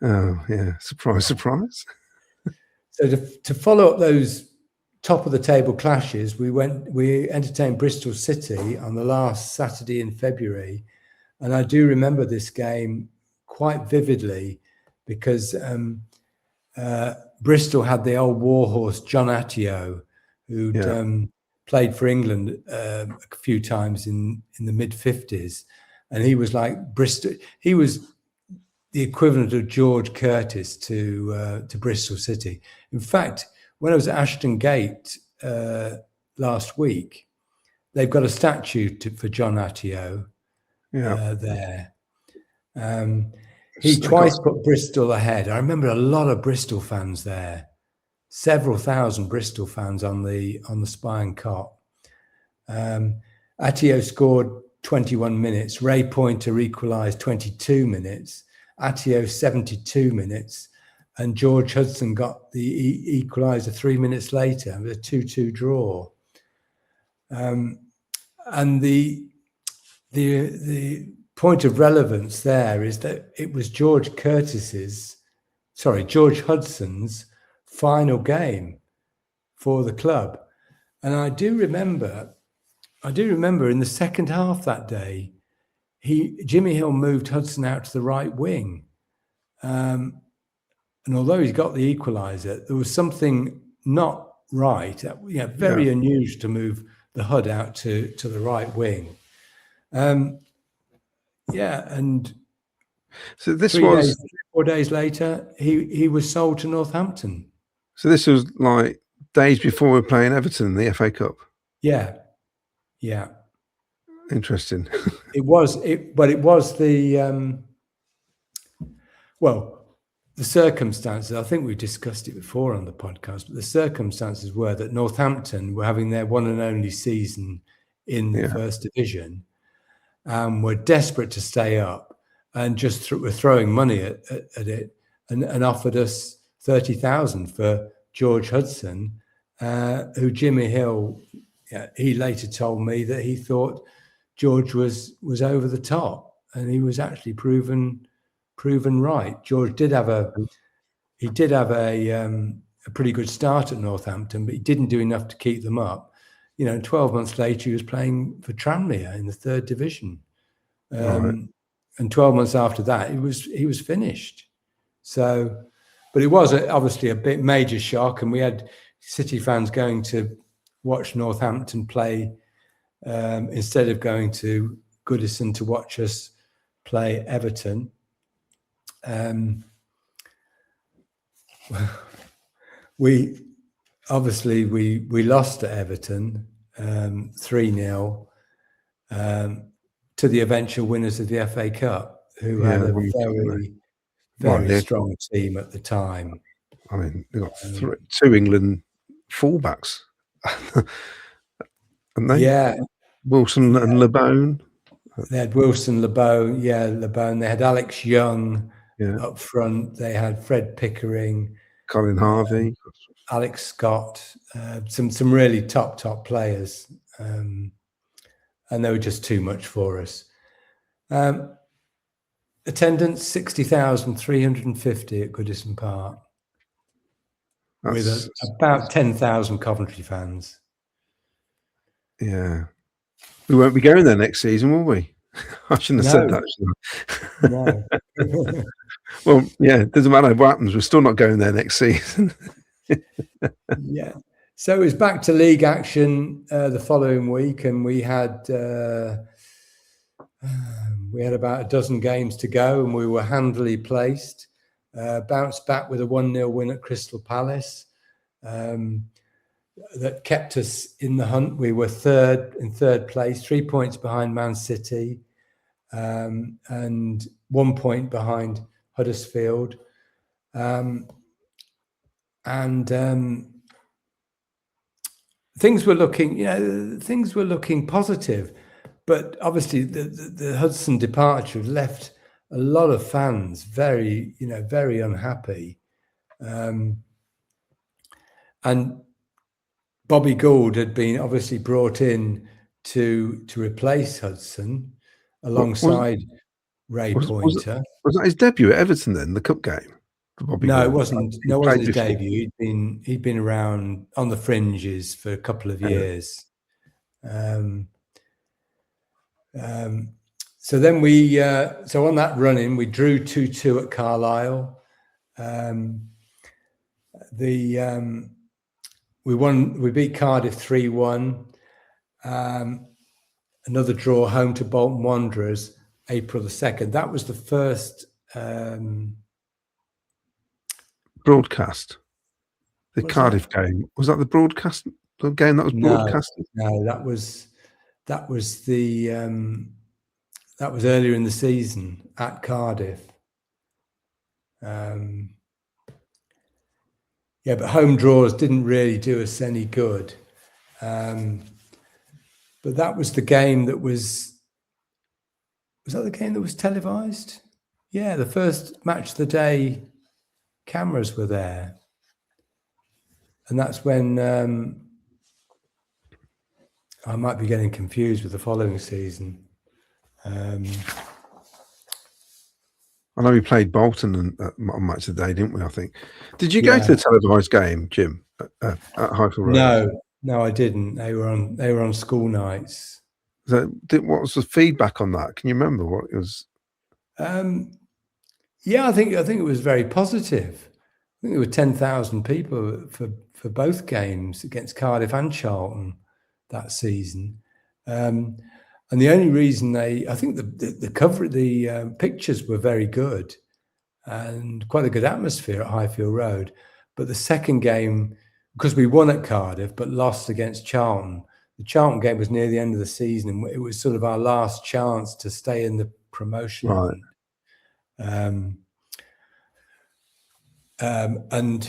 Oh, yeah. Surprise, surprise. So to follow up those top of the table clashes, we entertained Bristol City on the last Saturday in February. And I do remember this game quite vividly because Bristol had the old warhorse John Attio, who'd played for England a few times in the mid-50s. And he was like Bristol. He was the equivalent of George Curtis to Bristol City. In fact, when I was at Ashton Gate last week, they've got a statue for John Attio there. He twice put Bristol ahead. I remember a lot of Bristol fans there, several thousand Bristol fans on the Spine Cot. Attio scored 21 minutes. Ray Pointer equalised 22 minutes. Attio 72 minutes. And George Hudson got the equaliser 3 minutes later, with a 2-2 draw. And the point of relevance there is that it was George Hudson's final game for the club. And I do remember in the second half that day, Jimmy Hill moved Hudson out to the right wing. And although he's got the equaliser, there was something not right. Very unusual to move the Hud out to the right wing. And so this 4 days later, he was sold to Northampton. So this was like days before we were playing Everton in the FA Cup. Yeah. Interesting. It was the the circumstances. I think we discussed it before on the podcast, but the circumstances were that Northampton were having their one and only season in the First Division, were desperate to stay up, and just were throwing money at it, and offered us 30,000 for George Hudson, who Jimmy Hill. He later told me that he thought George was over the top, and he was actually proven right. George did have a pretty good start at Northampton, but he didn't do enough to keep them up. 12 months later, he was playing for Tranmere in the third division, and 12 months after that, he was finished. So, but it was obviously a bit major shock, and we had City fans going to watch Northampton play instead of going to Goodison to watch us play Everton. We lost to Everton 3-0 to the eventual winners of the FA Cup, who had a very strong team at the time. I mean, they got two England fullbacks, and they Wilson and LeBone. They had Wilson, LeBone. They had Alex Young up front. They had Fred Pickering, Colin Harvey, Alex Scott, some really top players, and they were just too much for us. Attendance 60,350 at Goodison Park, with about 10,000 Coventry fans. Yeah. We won't be going there next season, will we? I shouldn't have said that. No. Well, it doesn't matter what happens. We're still not going there next season. Yeah. So it was back to league action the following week, and we had about a dozen games to go, and we were handily placed. Bounced back with a 1-0 win at Crystal Palace. that kept us in the hunt. We were in third place, 3 points behind Man City, and 1 point behind Huddersfield. Things were looking positive, but obviously the Hudson departure left a lot of fans very unhappy. And Bobby Gould had been obviously brought in to replace Hudson alongside Ray Pointer. Was that his debut at Everton then, the cup game? No, it wasn't. No, it wasn't his debut. He'd been around on the fringes for a couple of years. So then so on that run-in, we drew 2-2 at Carlisle. We beat Cardiff 3-1. Another draw home to Bolton Wanderers, April the 2nd. That was the first broadcast. The Cardiff game. Was that the broadcast? The game that was broadcasted? No, that was earlier in the season at Cardiff. But home draws didn't really do us any good. But that was the game that was that the game that was televised? Yeah, the first match of the day, cameras were there. And that's when I might be getting confused with the following season. I know we played Bolton on match of the day, didn't we? I think. Did you go to the televised game, Jim, at Highfield Road? No, I didn't. They were on school nights. What was the feedback on that? Can you remember what it was? I think it was very positive. I think there were 10,000 people for both games against Cardiff and Charlton that season. And the only reason I think the pictures were very good and quite a good atmosphere at Highfield Road. But the second game, because we won at Cardiff but lost against Charlton, the Charlton game was near the end of the season, and it was sort of our last chance to stay in the promotion. Right. And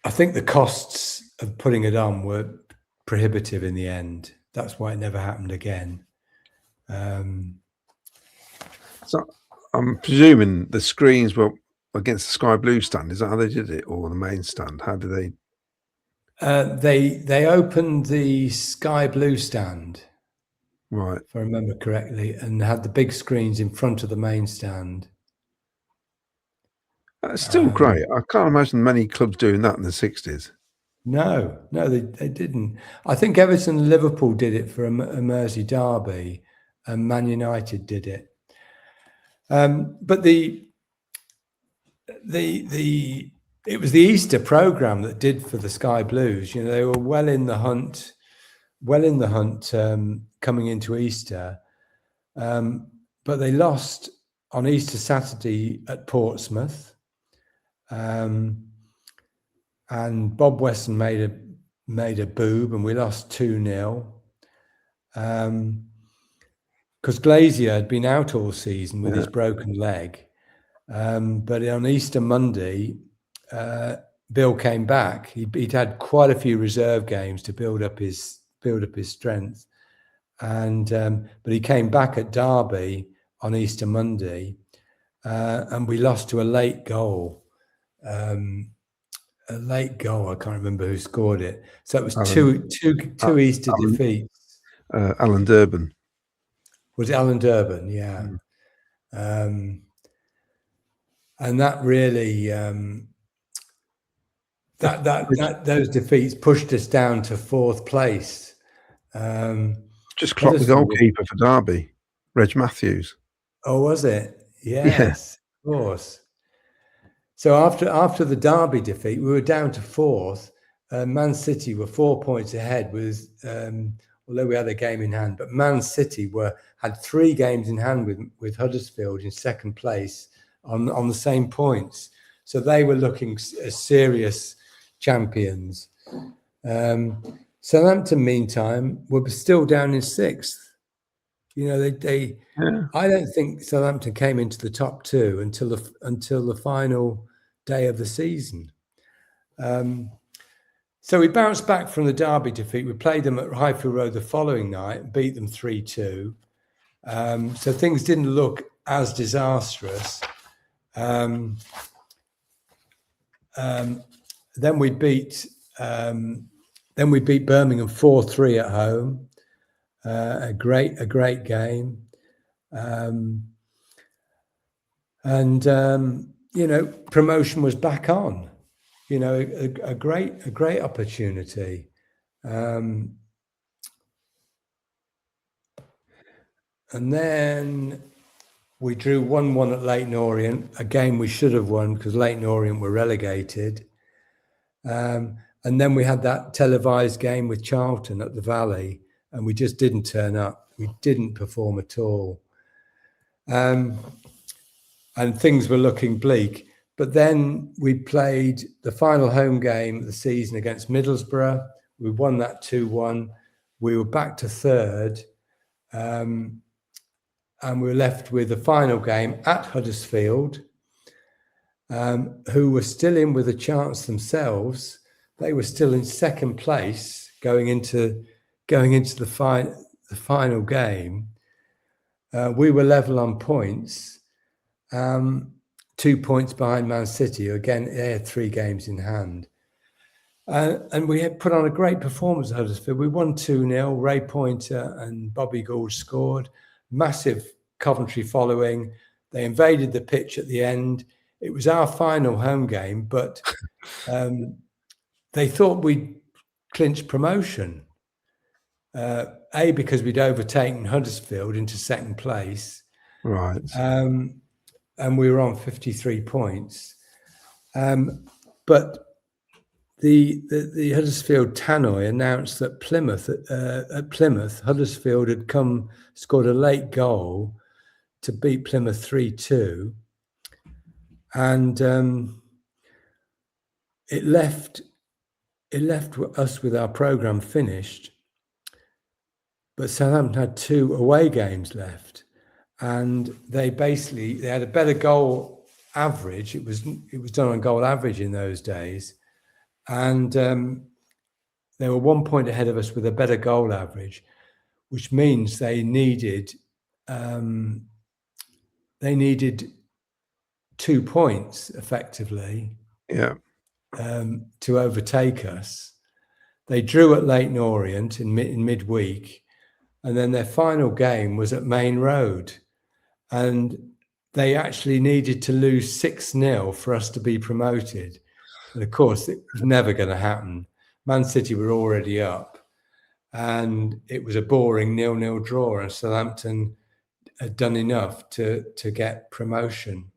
I think the costs of putting it on were prohibitive in the end. That's why it never happened again. So I'm presuming the screens were against the Sky Blue stand. Is that how they did it, or the main stand? How did they? They opened the Sky Blue stand, right? If I remember correctly, and had the big screens in front of the main stand. That's still great. I can't imagine many clubs doing that in the 60s. No, they didn't. I think Everton and Liverpool did it for a Mersey derby, and Man United did it. But it was the Easter programme that did for the Sky Blues. You know, they were well in the hunt coming into Easter, but they lost on Easter Saturday at Portsmouth. And Bob Weston made a boob, and we lost 2-0. Because Glazier had been out all season with his broken leg, but on Easter Monday, Bill came back. He'd had quite a few reserve games to build up his strength, but he came back at Derby on Easter Monday, and we lost to a late goal. I can't remember who scored it. So it was two Easter defeats. Alan Durban. Was it Alan Durban? Yeah. And that really those defeats pushed us down to 4th place. Just clocked the goalkeeper for Derby, Reg Matthews. Oh, was it? Yes, of course. So after the Derby defeat, we were down to 4th. Man City were 4 points ahead, with although we had a game in hand. But Man City had 3 games in hand with Huddersfield in 2nd place on the same points. So they were looking a serious champions. Southampton, meantime, were still down in 6th. You know, they I don't think Southampton came into the top 2 until the final day of the season. So we bounced back from the Derby defeat. We played them at Highfield Road the following night, beat them 3-2. So things didn't look as disastrous. Then we beat Birmingham 4-3 at home. A great game. You know, promotion was back on. You know, a great opportunity. And then we drew 1-1 at Leyton Orient, a game we should have won because Leyton Orient were relegated. And then we had that televised game with Charlton at the Valley, and we just didn't turn up. We didn't perform at all. And things were looking bleak. But then we played the final home game of the season against Middlesbrough. We won that 2-1. We were back to 3rd. And we were left with the final game at Huddersfield, who were still in with a chance themselves. They were still in 2nd place going into the final game. We were level on points, 2 points behind Man City, who again, they had 3 games in hand. And we had put on a great performance at Huddersfield. We won 2-0. Ray Pointer and Bobby Gould scored. Massive Coventry following. They invaded the pitch at the end. It was our final home game, but they thought we'd clinched promotion. Because we'd overtaken Huddersfield into 2nd place. Right. And we were on 53 points. But the Huddersfield tannoy announced that at Plymouth, Huddersfield had scored a late goal to beat Plymouth 3-2. And it left us with our programme finished. But Southampton had 2 away games left, and they had a better goal average. It was done on goal average in those days, and they were 1 point ahead of us with a better goal average, which means they needed 2 points effectively. Yeah. To overtake us. They drew at Leyton Orient in midweek. And then their final game was at Main Road. And they actually needed to lose 6-0 for us to be promoted. And of course, it was never going to happen. Man City were already up. And it was a boring 0-0 draw. And Southampton had done enough to get promotion.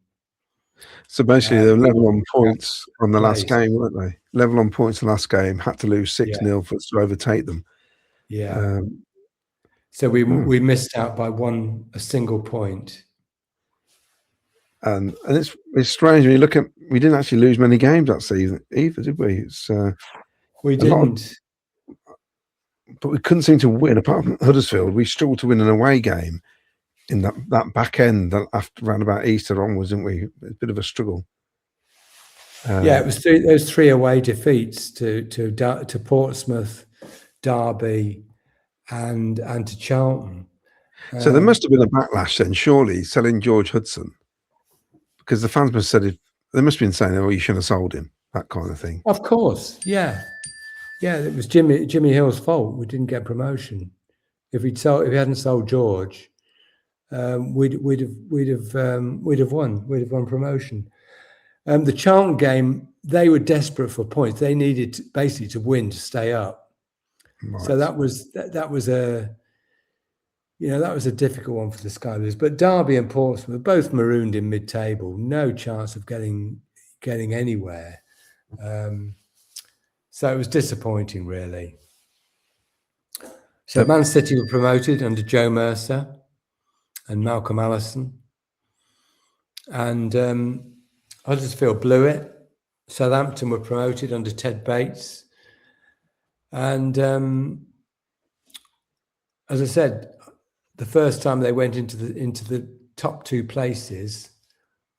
So basically, they were level on points on the last game, weren't they? Level on points the last game, had to lose 6-0 for us to overtake them. Yeah. So we missed out by a single point. And it's strange when you look at, we didn't actually lose many games that season either, did we? We didn't. But we couldn't seem to win. Apart from Huddersfield, we struggled to win an away game in that back end around about Easter onwards, didn't we? It's a bit of a struggle. It was those 3 away defeats to Portsmouth, Derby, and to Charlton. So there must have been a backlash then, surely, selling George Hudson, because the fans must have said they must have been saying, "Oh, you shouldn't have sold him," that kind of thing. Of course, yeah. It was Jimmy Hill's fault. We didn't get promotion. If he hadn't sold George, we'd have won. We'd have won promotion. The Charlton game, they were desperate for points. They needed basically to win to stay up. Right. So that was a difficult one for the Sky Blues. But Derby and Portsmouth were both marooned in mid-table. No chance of getting anywhere. So it was disappointing, really. So Man City were promoted under Joe Mercer and Malcolm Allison. And Huddersfield blew it. Southampton were promoted under Ted Bates, and as I said, the first time they went into the top two places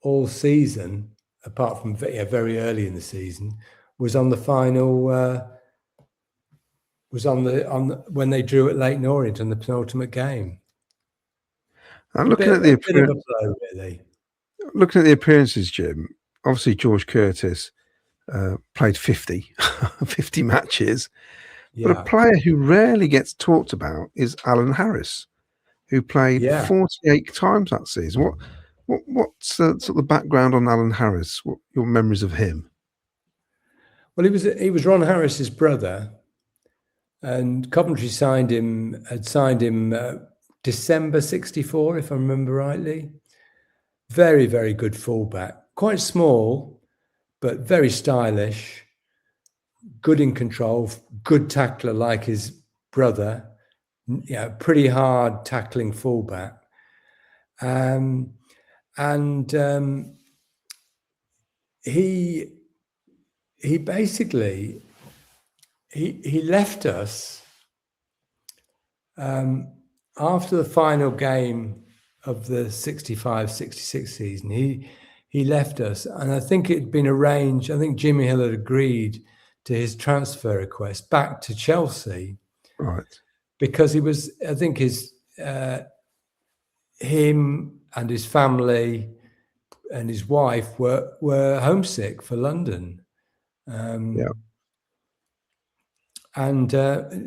all season, apart from very early in the season, was on the final. Was on the when they drew at Leighton Orient on the penultimate game. And looking at the appearance, blow, really. Looking at the appearances, Jim. Obviously, George Curtis played 50 matches. Yeah. But a player who rarely gets talked about is Alan Harris, who played 48 times that season. What's sort of the background on Alan Harris? What your memories of him? Well, he was Ron Harris's brother, and Coventry had signed him December '64, if I remember rightly. Very, very good fullback, quite small, but very stylish, good in control, good tackler like his brother. Yeah, pretty hard tackling fullback. He basically he left us after the final game of the 65-66 season. He left us, and I think it had been arranged. I think Jimmy Hill had agreed to his transfer request back to Chelsea, right? Because he was, I think, him and his family and his wife were homesick for London. And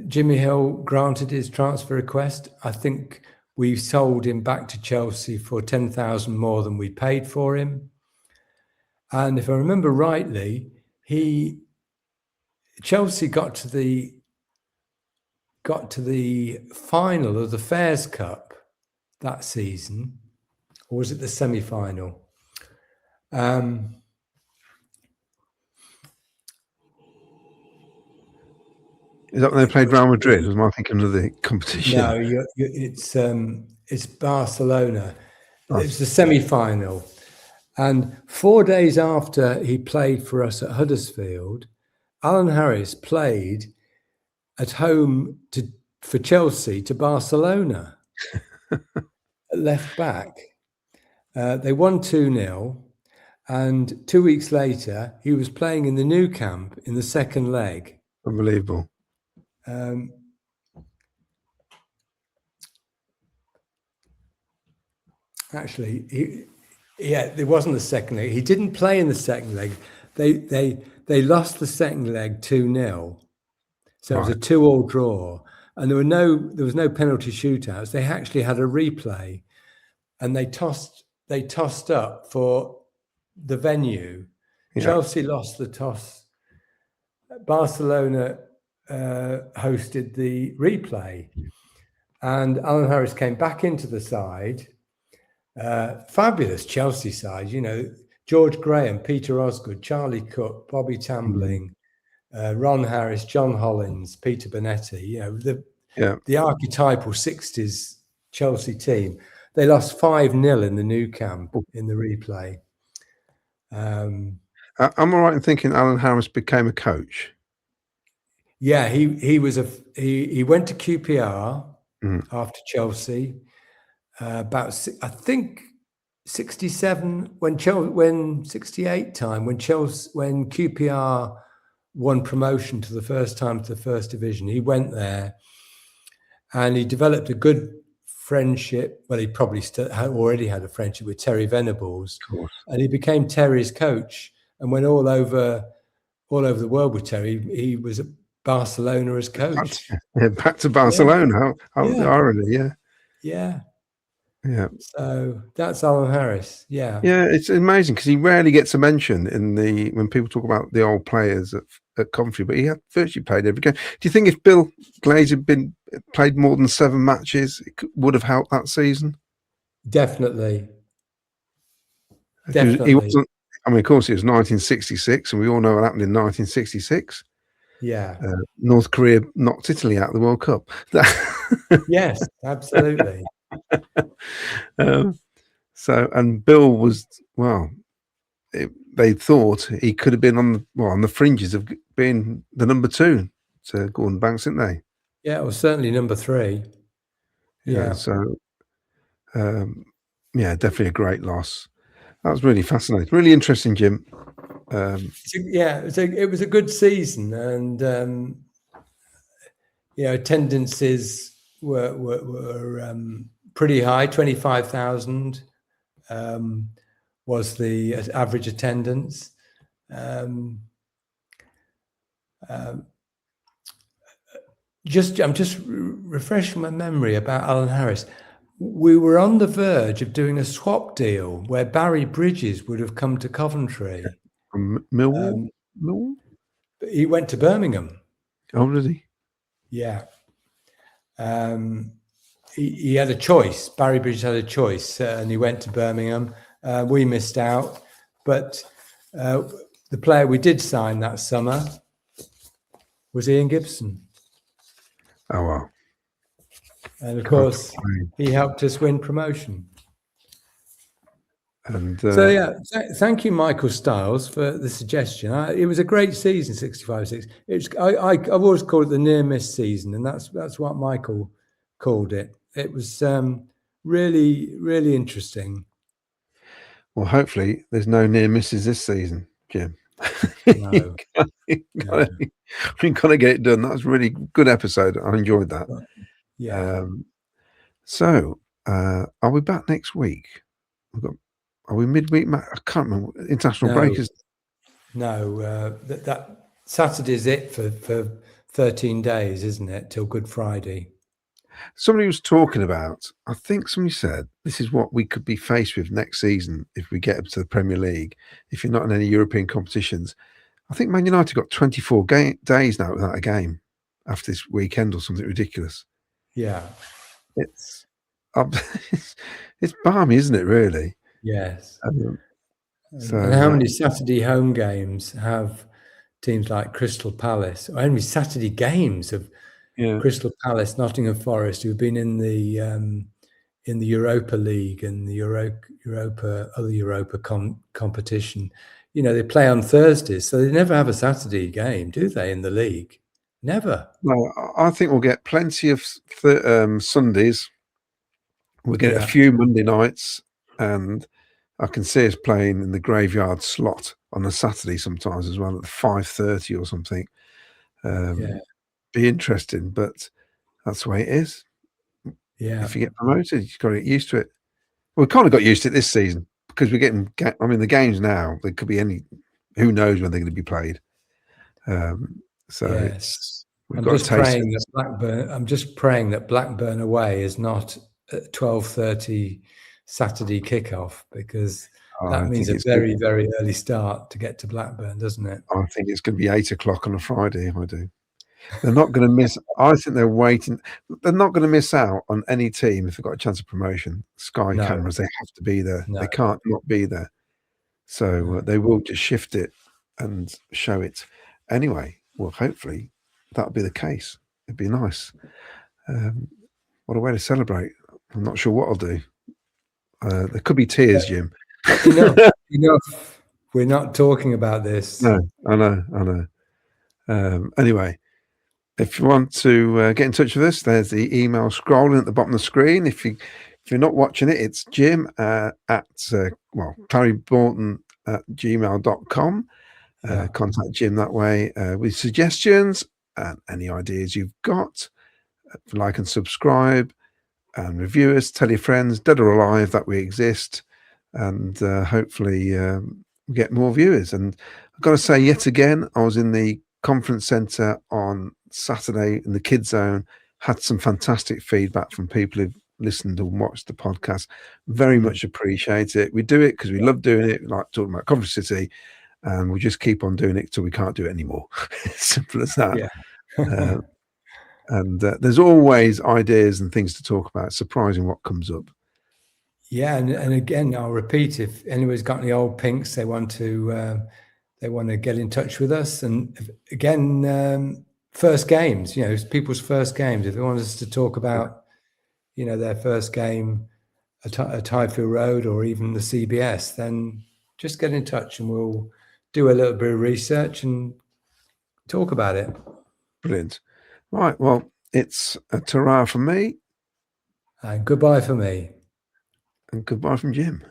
Jimmy Hill granted his transfer request. I think we sold him back to Chelsea for 10,000 more than we paid for him. And if I remember rightly, Chelsea got to the final of the Fairs Cup that season, or was it the semi-final? Is that when they played Real Madrid? Was I thinking of the competition? No, it's Barcelona. It was the semi-final. And 4 days after he played for us at Huddersfield, Alan Harris played at home for Chelsea to Barcelona, left back. They won 2-0, and 2 weeks later, he was playing in the new camp in the second leg. Unbelievable. Actually, it wasn't the second leg. He didn't play in the second leg. They lost the second leg 2-0. So it was a 2-2 draw, and there was no penalty shootouts. They actually had a replay, and they tossed up for the venue. Yeah. Chelsea lost the toss. Barcelona hosted the replay, and Alan Harris came back into the side. Fabulous Chelsea side, George Graham, Peter Osgood, Charlie Cook, Bobby Tambling, Ron Harris, John Hollins, Peter Bonetti, the archetypal 60s Chelsea team. They lost 5-0 in the new camp in the replay. Am I right in thinking Alan Harris became a coach? Yeah, he went to QPR after Chelsea. About, I think, 67 when 68 time when QPR won promotion to the first time to the first division. He went there, and he developed a good friendship. Well, he probably already had a friendship with Terry Venables, and he became Terry's coach and went all over the world with Terry. He was at Barcelona as coach. Back to Barcelona. How irony, yeah. Yeah. So that's Alan Harris. Yeah. Yeah, it's amazing because he rarely gets a mention when people talk about the old players at Coventry, but he had virtually played every game. Do you think if Bill Glaze had played more than 7 matches, it would have helped that season? Definitely. He wasn't. I mean, of course, it was 1966, and we all know what happened in 1966. Yeah. North Korea knocked Italy out of the World Cup. Yes, absolutely. And Bill was, they they thought he could have been on the fringes of being the number 2 to Gordon Banks, didn't they? Yeah, it was certainly number 3. Yeah. So, definitely a great loss. That was really fascinating, really interesting, Jim. It was a good season, and attendances were pretty high. 25,000 was the average attendance. I'm just refreshing my memory about Alan Harris. We were on the verge of doing a swap deal where Barry Bridges would have come to Coventry. From Millwall? Millwall? He went to Birmingham. Oh, did he? Yeah. He had a choice. Barry Bridges had a choice, and he went to Birmingham. We missed out. But the player we did sign that summer was Ian Gibson. Oh, wow. And of course, he helped us win promotion. And thank you, Michael Stiles, for the suggestion. It was a great season, 65-6. I've always called it the near miss season, and that's what Michael called it. It was really, really interesting. Well, hopefully there's no near misses this season, Jim. No. We've got to get it done. That was a really good episode. I enjoyed that. Yeah. So are we back next week? Are we midweek? I can't remember. International break is. No, that Saturday's it for 13 days, isn't it? Till Good Friday. Somebody was talking about, I think somebody said, this is what we could be faced with next season if we get up to the Premier League, if you're not in any European competitions. I think Man United got 24 days now without a game after this weekend or something ridiculous. Yeah. It's balmy, isn't it, really? Yes. And how many Saturday home games have teams like Crystal Palace, or how many Saturday games of Crystal Palace, Nottingham Forest, who've been in the Europa League and the Europa competition? They play on Thursdays, so they never have a Saturday game, do they, in the league? Never. Well, I think we'll get plenty of Sundays. We'll get a few Monday nights, and I can see us playing in the graveyard slot on a Saturday sometimes as well at 5:30 or something. Be interesting, but that's the way it is. Yeah. If you get promoted, you've got to get used to it. Well, we kind of got used to it this season because we're getting. I mean, the games now, there could be any. Who knows when they're going to be played? So yes. I'm just praying that Blackburn away is not at 12:30 Saturday kickoff, because that means a very, very early start to get to Blackburn, doesn't it? I think it's going to be 8 o'clock on a Friday. I do. They're not going to miss. I think they're waiting. They're not going to miss out on any team if they've got a chance of promotion. Sky cameras, they have to be there. They can't not be there. So they will just shift it and show it. Anyway, well, hopefully that'll be the case. It'd be nice. What a way to celebrate. I'm not sure what I'll do. There could be tears, Jim. We're not talking about this. No, I know. Anyway, if you want to get in touch with us, there's the email scrolling at the bottom of the screen. If you're not watching it, it's Jim at clarryborton@gmail.com. Contact Jim that way with suggestions and any ideas you've got. Like and subscribe and review us. Tell your friends, dead or alive, that we exist, and hopefully we get more viewers. And I've got to say, yet again, I was in the conference centre on Saturday in the Kids Zone, had some fantastic feedback from people who've listened and watched the podcast. Very much appreciate it. We do it because we love doing it. We like talking about Coventry City, and we just keep on doing it till we can't do it anymore. Simple as that. Yeah. And there's always ideas and things to talk about. It's surprising what comes up. Yeah, and again, I'll repeat, if anyone's got any old pinks they want to get in touch with us. And again, first games, people's first games. If they want us to talk about, their first game at Highfield Road or even the CBS, then just get in touch and we'll do a little bit of research and talk about it. Brilliant. Right. Well, it's a ta-ra from me. And goodbye for me. And goodbye from Jim.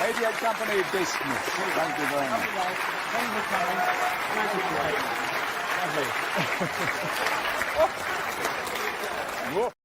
Radio Company dismissed. Thank you very much. Thank you for coming. Lovely.